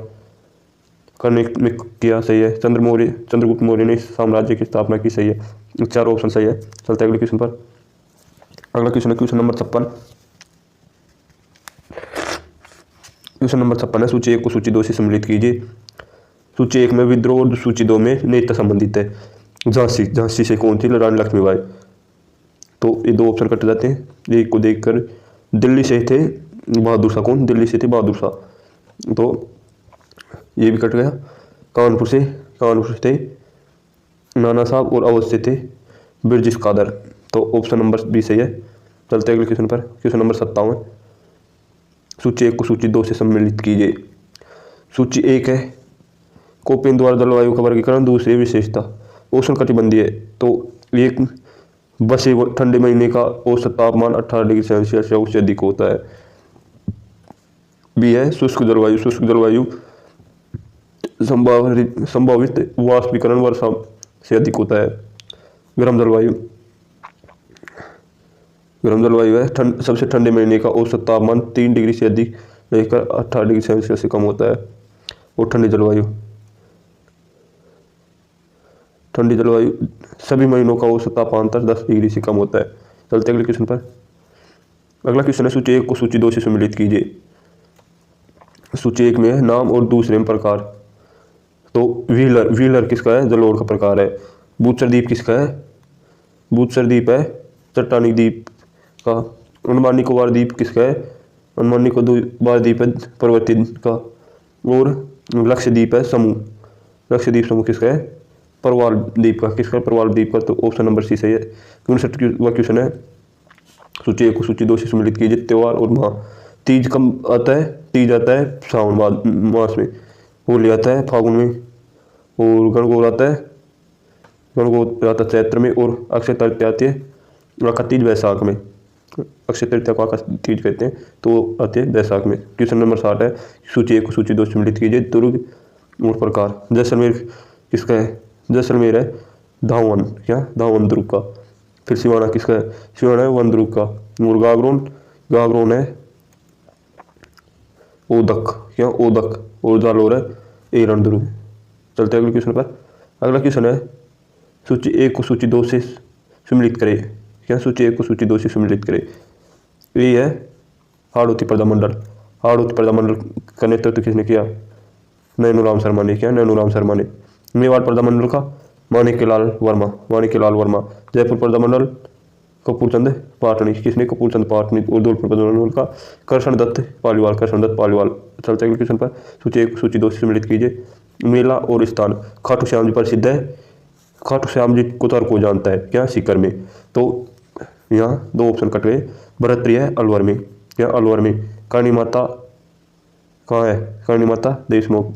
Speaker 1: करने में किया। सही है। चंद्रगुप्त मौर्य ने इस साम्राज्य की स्थापना की। सही है। 4 ऑप्शन सही है। चलते हैं अगले क्वेश्चन पर। अगला क्वेश्चन है क्वेश्चन नंबर 56। क्वेश्चन नंबर 56 है, सूची 1 को सूची 2 से सम्मिलित कीजिए। सूची 1 में विद्रोह और सूची 2 में नेता संबंधित है। झांसी से कौन थी? रानी लक्ष्मीबाई। तो ये 2 ऑप्शन कट जाते हैं। एक को देखकर दिल्ली से थे बहादुर शाह। कौन? दिल्ली से थे बहादुर शाह। तो ये भी कट गया। कानपुर से थे नाना साहब और अवध से थे बिरजिस कादर। तो ऑप्शन नंबर बी सही है। चलते हैं अगले क्वेश्चन पर। Question number 57। सूची 1 को सूची 2 से सम्मिलित कीजिए। सूची 1 है कोपेन द्वारा जलवायु का वर्गीकरण। दूसरी विशेषता उष्ण कटिबंधीय। तो एक बसे ठंडे महीने का औसत तापमान 18 डिग्री सेल्सियस या उससे अधिक होता है। बी है शुष्क जलवायु संभावित वाष्पीकरण वर्षा से अधिक होता है। गर्म जलवायु है सबसे ठंडे महीने का औसत तापमान 3 डिग्री से अधिक लेकर 18 डिग्री सेल्सियस से कम होता है। और ठंडी जलवायु सभी महीनों का औसत तापमान 10 डिग्री से कम होता है। चलते अगले क्वेश्चन पर। अगला क्वेश्चन है सूची 1 को सूची 2 से सम्मिलित कीजिए। सूची 1 में है नाम और दूसरे में प्रकार। तो व्हीलर किसका है? जलोढ़ का प्रकार है। बूचर द्वीप किसका है? बूचर द्वीप है चट्टानी द्वीप का। अनुमानिक निकोबार द्वीप किसका है? अनुमानिक निकोबार द्वीप है पर्वतीय का। और लक्षद्वीप है लक्षद्वीप समूह किसका है? परवाल द्वीप का। किसका? परवाल द्वीप का। तो ऑप्शन नंबर सी सही है। 59वां क्वेश्चन है सूची 1 को सूची 2 से सम्मिलित कीजिए। त्योहार और माह। तीज कब आता है? तीज आता है सावन मास में। होली आता है फागुन में। और गणगौर आता है चैत्र में। और अक्षय तृतीया आती है आका तीज वैशाख में। अक्षय तृतीया को आका तीज कहते हैं। तो आती है वैशाख में। क्वेश्चन नंबर 60 है सूची 1 को सूची 2 से सम्मिलित कीजिए। दुर्ग और प्रकार। जैसलमेर किसका है? जैसलमेर है धावन दुर्ग का। फिर सिवाना किसका है? सिवाना है वन दुर्ग का। और गागरोन है ओदक। और जालोर है एरन दुर्ग। चलते अगले क्वेश्चन पर। अगला क्वेश्चन है सूची 1 को सूची 2 से सम्मिलित करें। सूची 1 को सूची 2 से सम्मिलित करें। ये है हाड़ौती प्रजामंडल का नेतृत्व किसने किया? नैनूराम शर्मा ने किया। मेवाड़ प्रजामंडल का माणिक्यलाल वर्मा। जयपुर प्रजामंडल कपूरचंद पाटनी। किसने? कपूरचंद पाटनी। और धौलपुर प्रजामंडल का करशनदत्त पालीवाल। चलते अगले क्वेश्चन पर। सूची 1 को सूची 2 से सम्मिलित कीजिए। मेला और स्थान। खाटू श्याम जी प्रसिद्ध है। खाटू श्याम जी को तो हर कोई जानता है क्या? सीकर में। तो यहाँ 2 ऑप्शन कट गए। भरतरी है अलवर में। करणी माता कहाँ है? करणी माता देशमुख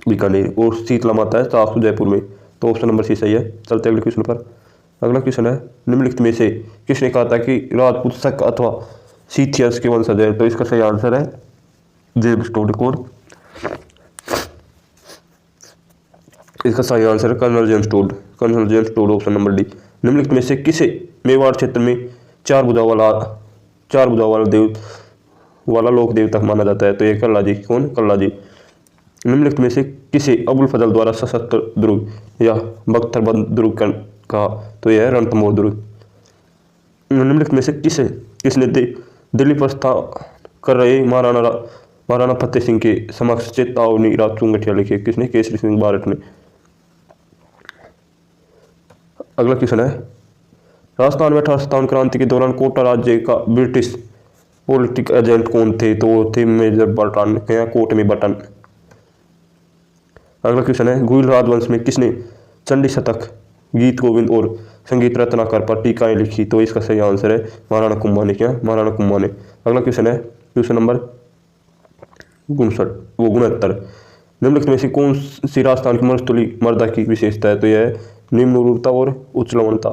Speaker 1: बीकानेर। और शीतला माता है सासू जयपुर में। तो ऑप्शन नंबर सी सही है। चलते अगले क्वेश्चन पर। अगला क्वेश्चन है निम्नलिखित में से किसने कहा था कि राजपूत शक अथवा सीथियस के वंशज है? तो इसका सही आंसर है जेम्स टोड। कौन? इसका सही आंसर है colonel James Tod. Option number D. निम्नलिखित में से किसे मेवाड़ क्षेत्र में 4 भुजा वाला लोक देवता माना जाता है? तो ये कल्ला जी। कौन? कल्ला जी। निम्नलिखित में से किसे अबुल फजल द्वारा सशस्त्र दुर्ग या बख्तरबंद दुर्ग कहा? तो यह है रणथंभौर दुर्ग। निम्नलिखित में से किसने दिल्ली प्रस्थान कर रहे महाराणा फतेह सिंह के समक्ष चेतावनी राग चुंगटिया लिखी? किसने? केसरी सिंह बारट ने। अगला क्वेश्चन है राजस्थान में 1857 क्रांति के दौरान कोटा राज्य का ब्रिटिश पॉलिटिक एजेंट कौन थे? तो वो थे मेजर बर्टन या कोटमी बटन। अगला क्वेश्चन है गुहिल राजवंश में किसने चंडी शतक, गीत गोविंद और संगीत रत्नाकर पर टीकाएं लिखी? तो इसका सही आंसर है महाराणा कुंभा ने। अगला क्वेश्चन है क्वेश्चन नंबर 69। निम्नलिखित में से कौन सी राजस्थान की मरुस्थली मर्दा की विशेषता है? तो यह है निम्न उर्वरता और उच्च लवणता।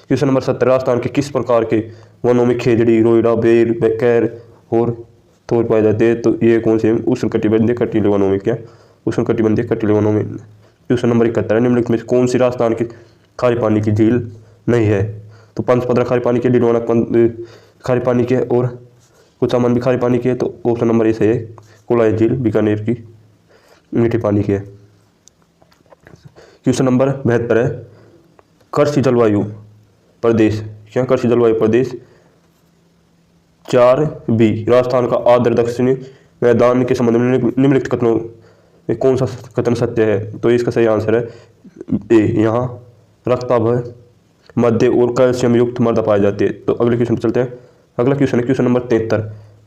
Speaker 1: क्वेश्चन नंबर 70 राजस्थान के किस प्रकार के वनों में खेजड़ी, रोइडा, बेर, कैर और थोर पाए जाते हैं? तो ये कौन से उष्णकटिबंधीय कटीले वनों में। क्या? उष्णकटिबंधीय कटीले वनों में। क्वेश्चन नंबर 71 निम्नलिखित में से कौन सी राजस्थान की खारे पानी की झील नहीं है? तो पंचपदरा खारे पानी के, डिडवाना खारे पानी के और कुचामन भी खारे पानी की है, तो ऑप्शन नंबर ए सही है। कोलाय झील बीकानेर की मीठे पानी की है। क्वेश्चन नंबर 72 है, कृषि जलवायु प्रदेश, क्या कृषि जलवायु प्रदेश 4B राजस्थान का आर्द्र दक्षिणी मैदान के संबंध में निम्नलिखित कथनों में कौन सा कथन सत्य है? तो इसका सही आंसर है ए, यहाँ रक्ताभ, मध्य और कैल्शियम युक्त मृदा पाई जाती है। तो अगले क्वेश्चन पर चलते हैं। अगला क्वेश्चन है क्वेश्चन नंबर 73,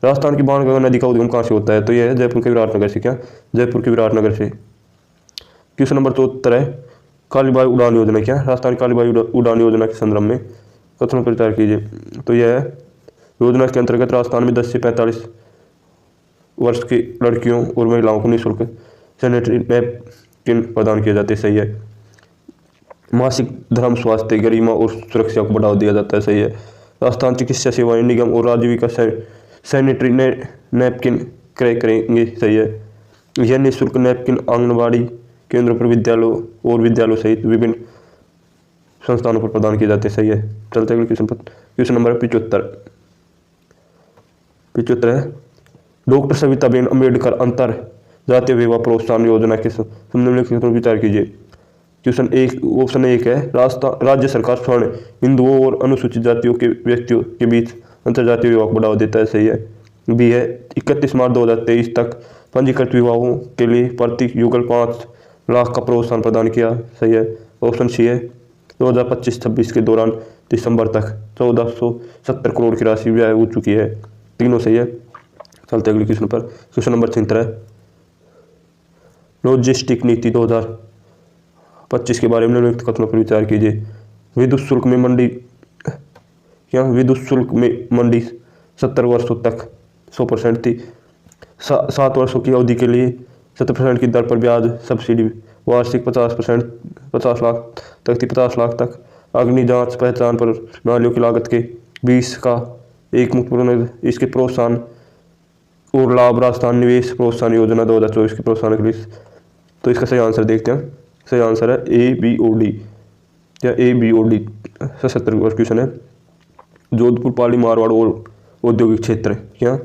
Speaker 1: राजस्थान की बाणगंगा नदी का उद्गम कहाँ से होता है? तो यह है जयपुर के विराटनगर से। क्या? जयपुर के विराटनगर से। क्वेश्चन नंबर 74 है, कालीबाई उड़ान योजना, क्या? राजस्थान की कालीबाई उड़ान योजना के संदर्भ में कथनों पर विचार कीजिए। तो यह है, योजना के अंतर्गत राजस्थान में 10 से 45 वर्ष की लड़कियों और महिलाओं को निःशुल्क सैनिटरी नैपकिन प्रदान किए जाते हैं। सही है। मासिक धर्म, स्वास्थ्य, गरिमा और सुरक्षा को बढ़ावा दिया जाता है। सही है। राजस्थान चिकित्सा सेवाएं निगम और राजीविका सैनिटरी नैपकिन क्रय करेंगे। सही है। यह निःशुल्क नैपकिन आंगनबाड़ी केंद्रों पर विद्यालयों सहित विभिन्न संस्थानों पर प्रदान किए जाते हैं। सही है। चलते अगले क्वेश्चन पर। क्वेश्चन नंबर 75 है, डॉक्टर सविताबेन अम्बेडकर अंतर जातीय विवाह प्रोत्साहन योजना के संबंध में विचार कीजिए। क्वेश्चन एक, ऑप्शन 1 है, राज्य सरकार स्वर्ण हिंदुओं और अनुसूचित जातियों के व्यक्तियों के बीच अंतर्जातीय विवाह को बढ़ावा देता है। सही है। बी है, 31 मार्च 2023 तक पंजीकृत विवाहों के लिए प्रति युगल 5 लाख का प्रोत्साहन प्रदान किया। सही है। ऑप्शन सी है, 2025-26 के दौरान दिसंबर तक 1470 करोड़ की राशि व्यय हो चुकी है। तीनों सही है। चलते अगले क्वेश्चन पर। क्वेश्चन नंबर 73 है, लॉजिस्टिक नीति 2025 के बारे में निम्नलिखित कथनों पर विचार कीजिए। विद्युत शुल्क में मंडी 70 वर्षों तक 100% थी। 7 वर्षों की अवधि के लिए 70% की दर पर ब्याज सब्सिडी वार्षिक 50 लाख तक थी। 50 लाख तक। अग्नि जांच पहचान पर नालियों की लागत के 20 का एक मुक्त इसके प्रोत्साहन और लाभ राजस्थान निवेश प्रोत्साहन योजना 2024 के प्रोत्साहन के लिए। तो इसका सही आंसर देखते हैं। सही आंसर है ABOD या ABOD। 77 क्वेश्चन है, जोधपुर पाली मारवाड़ और औद्योगिक क्षेत्र, क्या?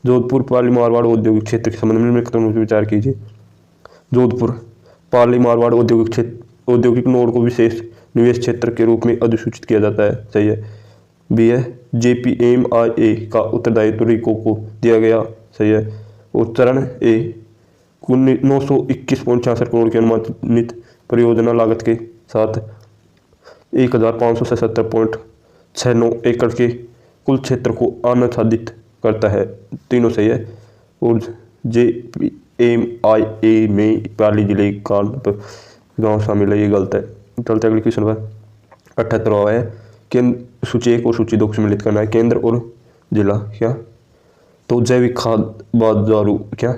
Speaker 1: जोधपुर पाली मारवाड़ औद्योगिक क्षेत्र के संबंध में विचार कीजिए। जोधपुर पाली मारवाड़ औद्योगिक नोड को विशेष निवेश क्षेत्र के रूप में अधिसूचित किया जाता है। सही है। बी है, JPMIA का उत्तरदायित्व रिको को दिया गया। सही है। और चरण ए 921.66 करोड़ की अनुमानित परियोजना लागत के साथ 1577.69 एकड़ के कुल क्षेत्र को आच्छादित करता है। तीनों सही है। और JPMIA में पाली जिले का गांव शामिल है, ये गलत है। चलते अगले क्वेश्चन पर। 78वां है, केंद्र सूची 1 और सूची 2 को सम्मिलित करना है। केंद्र और जिला, क्या? तो जैविक खाद बाजारू, क्या?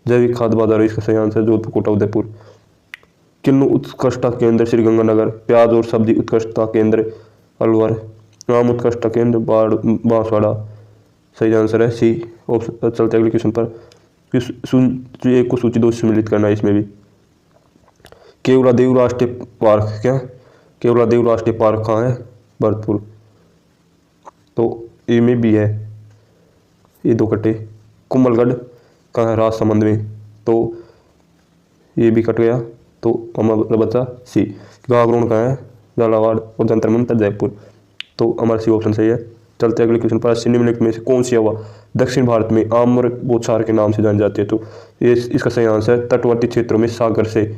Speaker 1: जैविक खाद बाजारू इसका सही आंसर जोधपुर, कोटा, उदयपुर। किन्नू उत्कृष्टता केंद्र श्रीगंगानगर। प्याज और सब्जी उत्कृष्टता केंद्र अलवर। आम उत्कृष्टता केंद्र बांसवाड़ा। सही आंसर है सी। चलते अगले क्वेश्चन पर। सूची 1 को सूची 2 से सम्मिलित करना है। इसमें भी केवलादेव राष्ट्रीय पार्क, क्या? केवलादेव राष्ट्रीय पार्क कहाँ है? भरतपुर। तो ए में भी है, ये 2 कटे। कुंभलगढ़ कहाँ है? राजसमंद में। तो ये भी कट गया, तो हमारा बचा सी। गागरोन कहाँ है? झालावाड़। और जंतर मंतर जयपुर। तो हमारा सी ऑप्शन सही है। चलते अगले क्वेश्चन पर। निम्नलिखित में से कौन सी हवा दक्षिण भारत में आम्र बौछार के नाम से जानी जाती है? तो ये इसका सही आंसर है, तटवर्ती क्षेत्रों में सागर से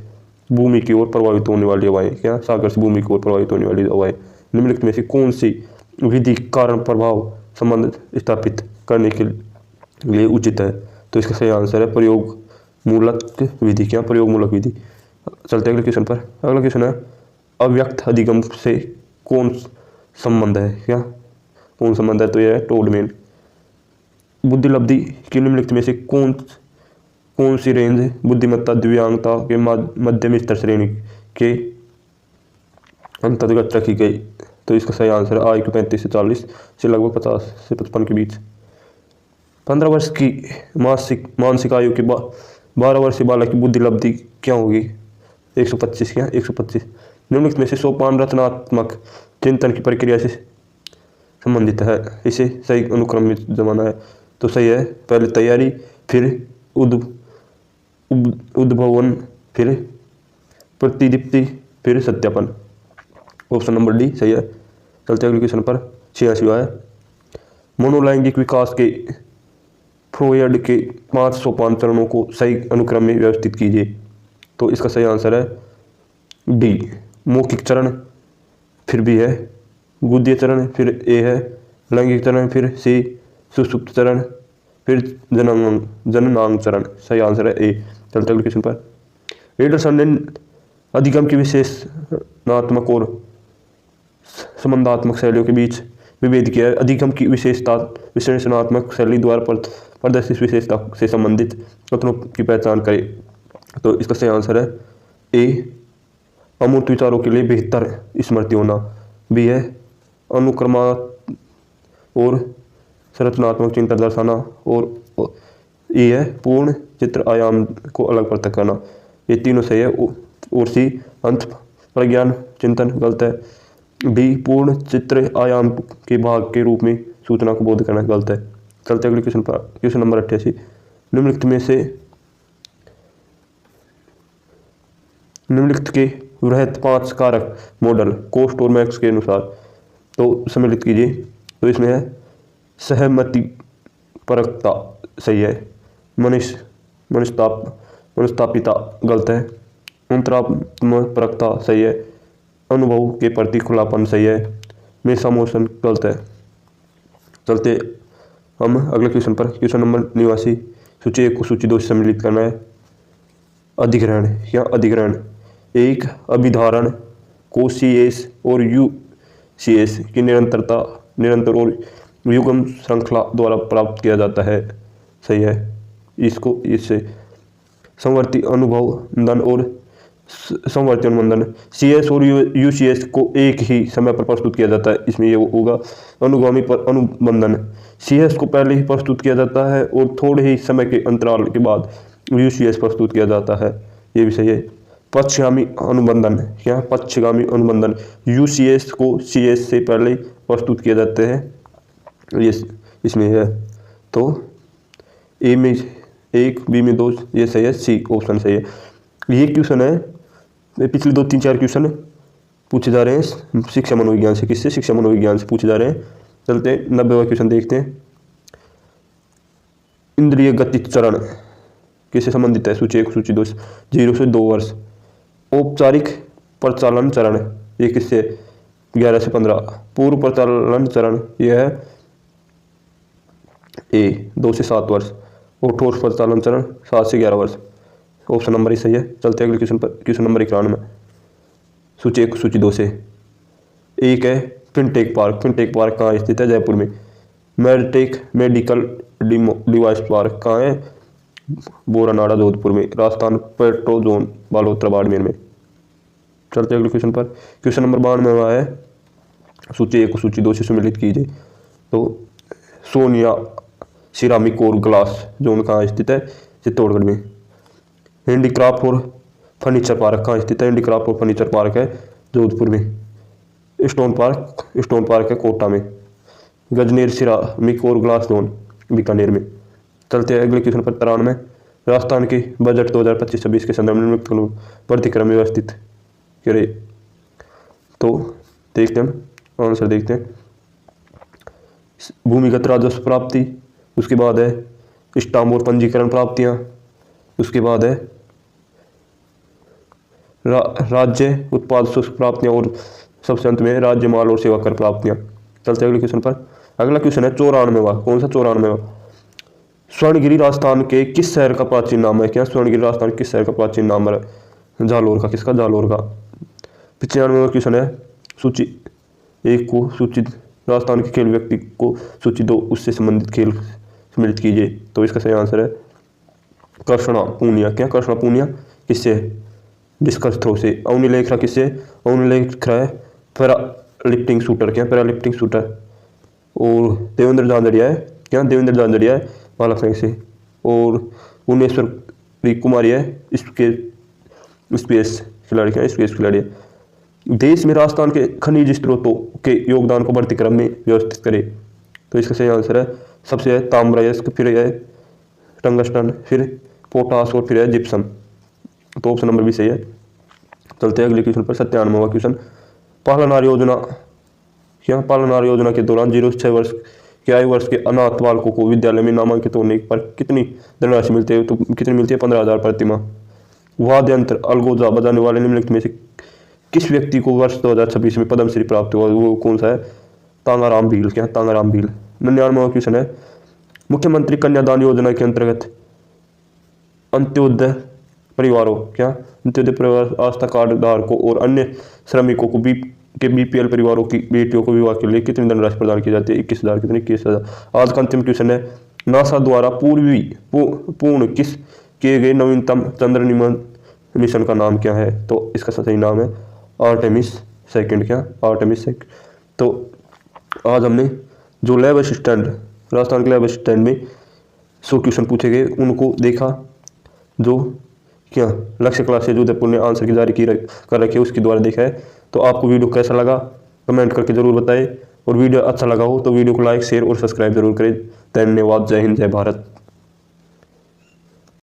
Speaker 1: भूमि की ओर प्रभावित होने वाली हवाएं, क्या? सागर से भूमि की ओर प्रभावित होने वाली हवाएं। निम्नलिखित में से कौन सी विधि कारण प्रभाव संबंध स्थापित करने के लिए उचित है? तो इसका सही आंसर है प्रयोग मूलक विधि, क्या? प्रयोग मूलक विधि। चलते अगले क्वेश्चन पर। अगला क्वेश्चन है, अव्यक्त अधिगम से कौन संबंध है? क्या कौन संबंध है? तो यह है टोडमेन। बुद्धिलब्धि की निम्नलिखित में से कौन सी रेंज बुद्धिमत्ता दिव्यांगता के मध्यम स्तर श्रेणी के अंतर्गत रखी गई? तो इसका सही आंसर है IQ 35 से 40 से लगभग 50 से 55 के बीच। 15 वर्ष की मानसिक आयु के 12 वर्षीय बालक की बुद्धिलब्धि क्या होगी? 125, क्या? 125। निम्नलिखित में से सोपान रचनात्मक चिंतन की प्रक्रिया से संबंधित है। इसे सही अनुक्रम में जमाना है तो सही है। पहले तैयारी, फिर उद्भवन, फिर प्रतिदीप्ति, फिर सत्यापन। ऑप्शन नंबर डी सही है। चलते अगले क्वेश्चन पर। 86वां है, मनोलैंगिक विकास के फ्रॉयड के 5 सोपान चरणों को सही अनुक्रम में व्यवस्थित कीजिए। तो इसका सही आंसर है डी, मौखिक चरण, फिर बी है गुदीय चरण, फिर ए है लैंगिक चरण, फिर सी सुषुप्त चरण, फिर जननांग चरण। सही आंसर है ए। चलते अगले क्वेश्चन पर। एंडरसन ने अधिगम की विशेषणात्मक और संबंधात्मक शैलियों के बीच विभेद किया है। अधिगम की विशेषता विश्लेषणात्मक शैली द्वारा प्रदर्शित विशेषता से संबंधित कथनों की पहचान करें। तो इसका सही आंसर है ए, अमूर्त विचारों के लिए बेहतर स्मृति होना, बी है अनुक्रमात्मक और संरचनात्मक चिंतन दर्शाना, और ए है पूर्ण चित्र आयाम को अलग पृथक करना। ये तीनों सही है। और सी अंत प्रज्ञान चिंतन गलत है। डी पूर्ण चित्र आयाम के भाग के रूप में सूचना को बोध करना गलत है। चलते अगले क्वेश्चन पर। क्वेश्चन नंबर 88, निम्नलिखित के वृहत 5 कारक मॉडल कोस्ट और मैक्स के अनुसार तो सम्मिलित कीजिए। तो इसमें है सहमति परकता सही है, मनस्तापिता गलत है, अंतरात्म परकता सही है, अनुभव के प्रति खुलापन सही है, मेसामोशन गलत है। चलते हम अगले क्वेश्चन पर। क्वेश्चन नंबर 89, सूची 1 को सूची 2 से सम्मिलित करना है। अधिग्रहण या अधिग्रहण एक अभिधारण को CS और UCS की निरंतर और युग्म श्रृंखला द्वारा प्राप्त किया जाता है। सही है। इससे समवर्ती अनुबंधन और समवर्ती अनुबंधन CS और UCS को एक ही समय पर प्रस्तुत किया जाता है। इसमें ये होगा अनुगामी पर अनुबंधन। CS को पहले ही प्रस्तुत किया जाता है और थोड़े ही समय के अंतराल के बाद UCS प्रस्तुत किया जाता है। ये भी सही है। पक्षगामी अनुबंधन या पक्षगामी अनुबंधन UCS को CS से पहले ही प्रस्तुत किए जाते हैं। ये इसमें है। तो ए में 1, बी में 2 ये सही है। सी ऑप्शन सही है। ये क्वेश्चन है पिछले 2, 3, 4 क्वेश्चन पूछे जा रहे हैं शिक्षा मनोविज्ञान से। किससे? शिक्षा मनोविज्ञान से पूछे जा रहे हैं। चलते 90वां क्वेश्चन देखते हैं। इंद्रिय गति चरण किससे संबंधित है? सूची 1 सूची 2 0 से 2 वर्ष। औपचारिक प्रचालन चरण ये किससे? 11 से 15। पूर्व प्रचालन चरण यह है ए 2 से 7 वर्ष। और ठोस प्रचालन चरण 7 से 11 वर्ष। ऑप्शन नंबर ही सही है। चलते अगले क्वेश्चन पर। क्वेश्चन नंबर 91 सूची 1 सूची 2 से। एक है फिनटेक पार्क। फिनटेक पार्क कहाँ स्थित है? जयपुर में। मेडटेक मेडिकल डिवाइस पार्क कहाँ है? बोरानाड़ा जोधपुर में। राजस्थान पेट्रोजोन बालोतरा बाड़मेर में। चलते अगले क्वेश्चन पर। क्वेश्चन नंबर 92 है सूची 1 सूची 2 से सम्मिलित कीजिए। तो सोनिया सिरामिक और ग्लास जोन कहाँ स्थित है? चित्तौड़गढ़ में। हैंडीक्राफ्ट और फर्नीचर पार्क कहाँ स्थित है? हैंडीक्राफ्ट और फर्नीचर पार्क है जोधपुर में। स्टोन पार्क है कोटा में। गजनेर सिरामिक और ग्लास जोन बीकानेर में। चलते हैं अगले क्वेश्चन पर। 93 राजस्थान के बजट 2025-26 के संदर्भ में प्रतिक्रम व्यवस्थित करे। तो देखते हैं आंसर देखते हैं। भूमिगत राजस्व प्राप्ति, उसके बाद है स्टाम्प और पंजीकरण प्राप्तियां, उसके बाद है राज्य उत्पाद शुल्क प्राप्तियां, और सबसे अंत में राज्य माल और सेवा कर प्राप्तियां। चलते अगले क्वेश्चन पर। अगला क्वेश्चन है 94वां। कौन सा? 94वां। स्वर्णगिरी राजस्थान के किस शहर का प्राचीन नाम है? क्या स्वर्णगिरी राजस्थान किस शहर का प्राचीन नाम है? जालोर का। किसका? जालोर का। 95वां क्वेश्चन है सूची 1 को सूची राजस्थान के खेल व्यक्ति को सूची 2 उससे संबंधित खेल सम्मिलित कीजिए। तो इसका सही आंसर है कृष्णा पूनिया। क्या? कृष्णा पूनिया किससे? डिस्कस थ्रो से। अवनी लेखरा किससे? अवनी लेखरा है पैरा लिफ्टिंग शूटर। क्या? Para lifting shooter. और देवेंद्र झांझड़िया है। क्या? देवेंद्र झांझड़िया है भाला फेंक से। और भुवनेश्वरी कुमारी है स्पेस खिलाड़ी। क्या? स्पेस खिलाड़ी है। देश में राजस्थान के खनिज स्रोतों के योगदान को बढ़ते क्रम में व्यवस्थित करे। तो इसका सही आंसर है सबसे है ताम्र, फिर है टंगस्टन, फिर पोटास और फिर है जिप्सम। तो ऑप्शन नंबर भी सही है। चलते हैं अगले क्वेश्चन पर। 97वां क्वेश्चन, पालनार योजना पालनार योजना के दौरान 0 से 6 वर्ष के आयु वर्ष के अनाथ बालकों को विद्यालय में नामांकित होने पर कितनी धनराशि मिलती है? तो कितनी मिलती है? 15,000 प्रति माह। वाद्य यंत्र अलगोजा बजाने वाले निम्नलिखित में से किस व्यक्ति को वर्ष 2026 में पद्मश्री प्राप्त हुआ? वो कौन सा है? तांगाराम भील। तांगाराम भील। 99वां क्वेश्चन है, मुख्यमंत्री कन्यादान योजना के अंतर्गत अंत्योदय परिवारों अंत्योदय परिवार आस्था कार्ड धारकों और अन्य श्रमिकों को बीपीएल परिवारों की बेटियों को विवाह के लिए कितनी धनराशि प्रदान की जाती है? 21,000। कितनी? 21,000। आज का अंतिम क्वेश्चन है, नासा द्वारा पूर्ण किस किए गए नवीनतम चंद्र मिशन का नाम क्या है? तो इसका सही नाम है आर्टेमिस सेकंड। Artemis second. तो आज हमने जो लैब असिस्टेंट राजस्थान के लैब असिस्टेंट में 100 क्वेश्चन पूछे गए उनको देखा, जो लक्ष्य क्लास से जो उदयपुर ने आंसर की जारी कर रखे उसके द्वारा देखा है। तो आपको वीडियो कैसा लगा कमेंट करके जरूर बताएं, और वीडियो अच्छा लगा हो तो वीडियो को लाइक शेयर और सब्सक्राइब जरूर करें। धन्यवाद। जय हिंद, जय भारत।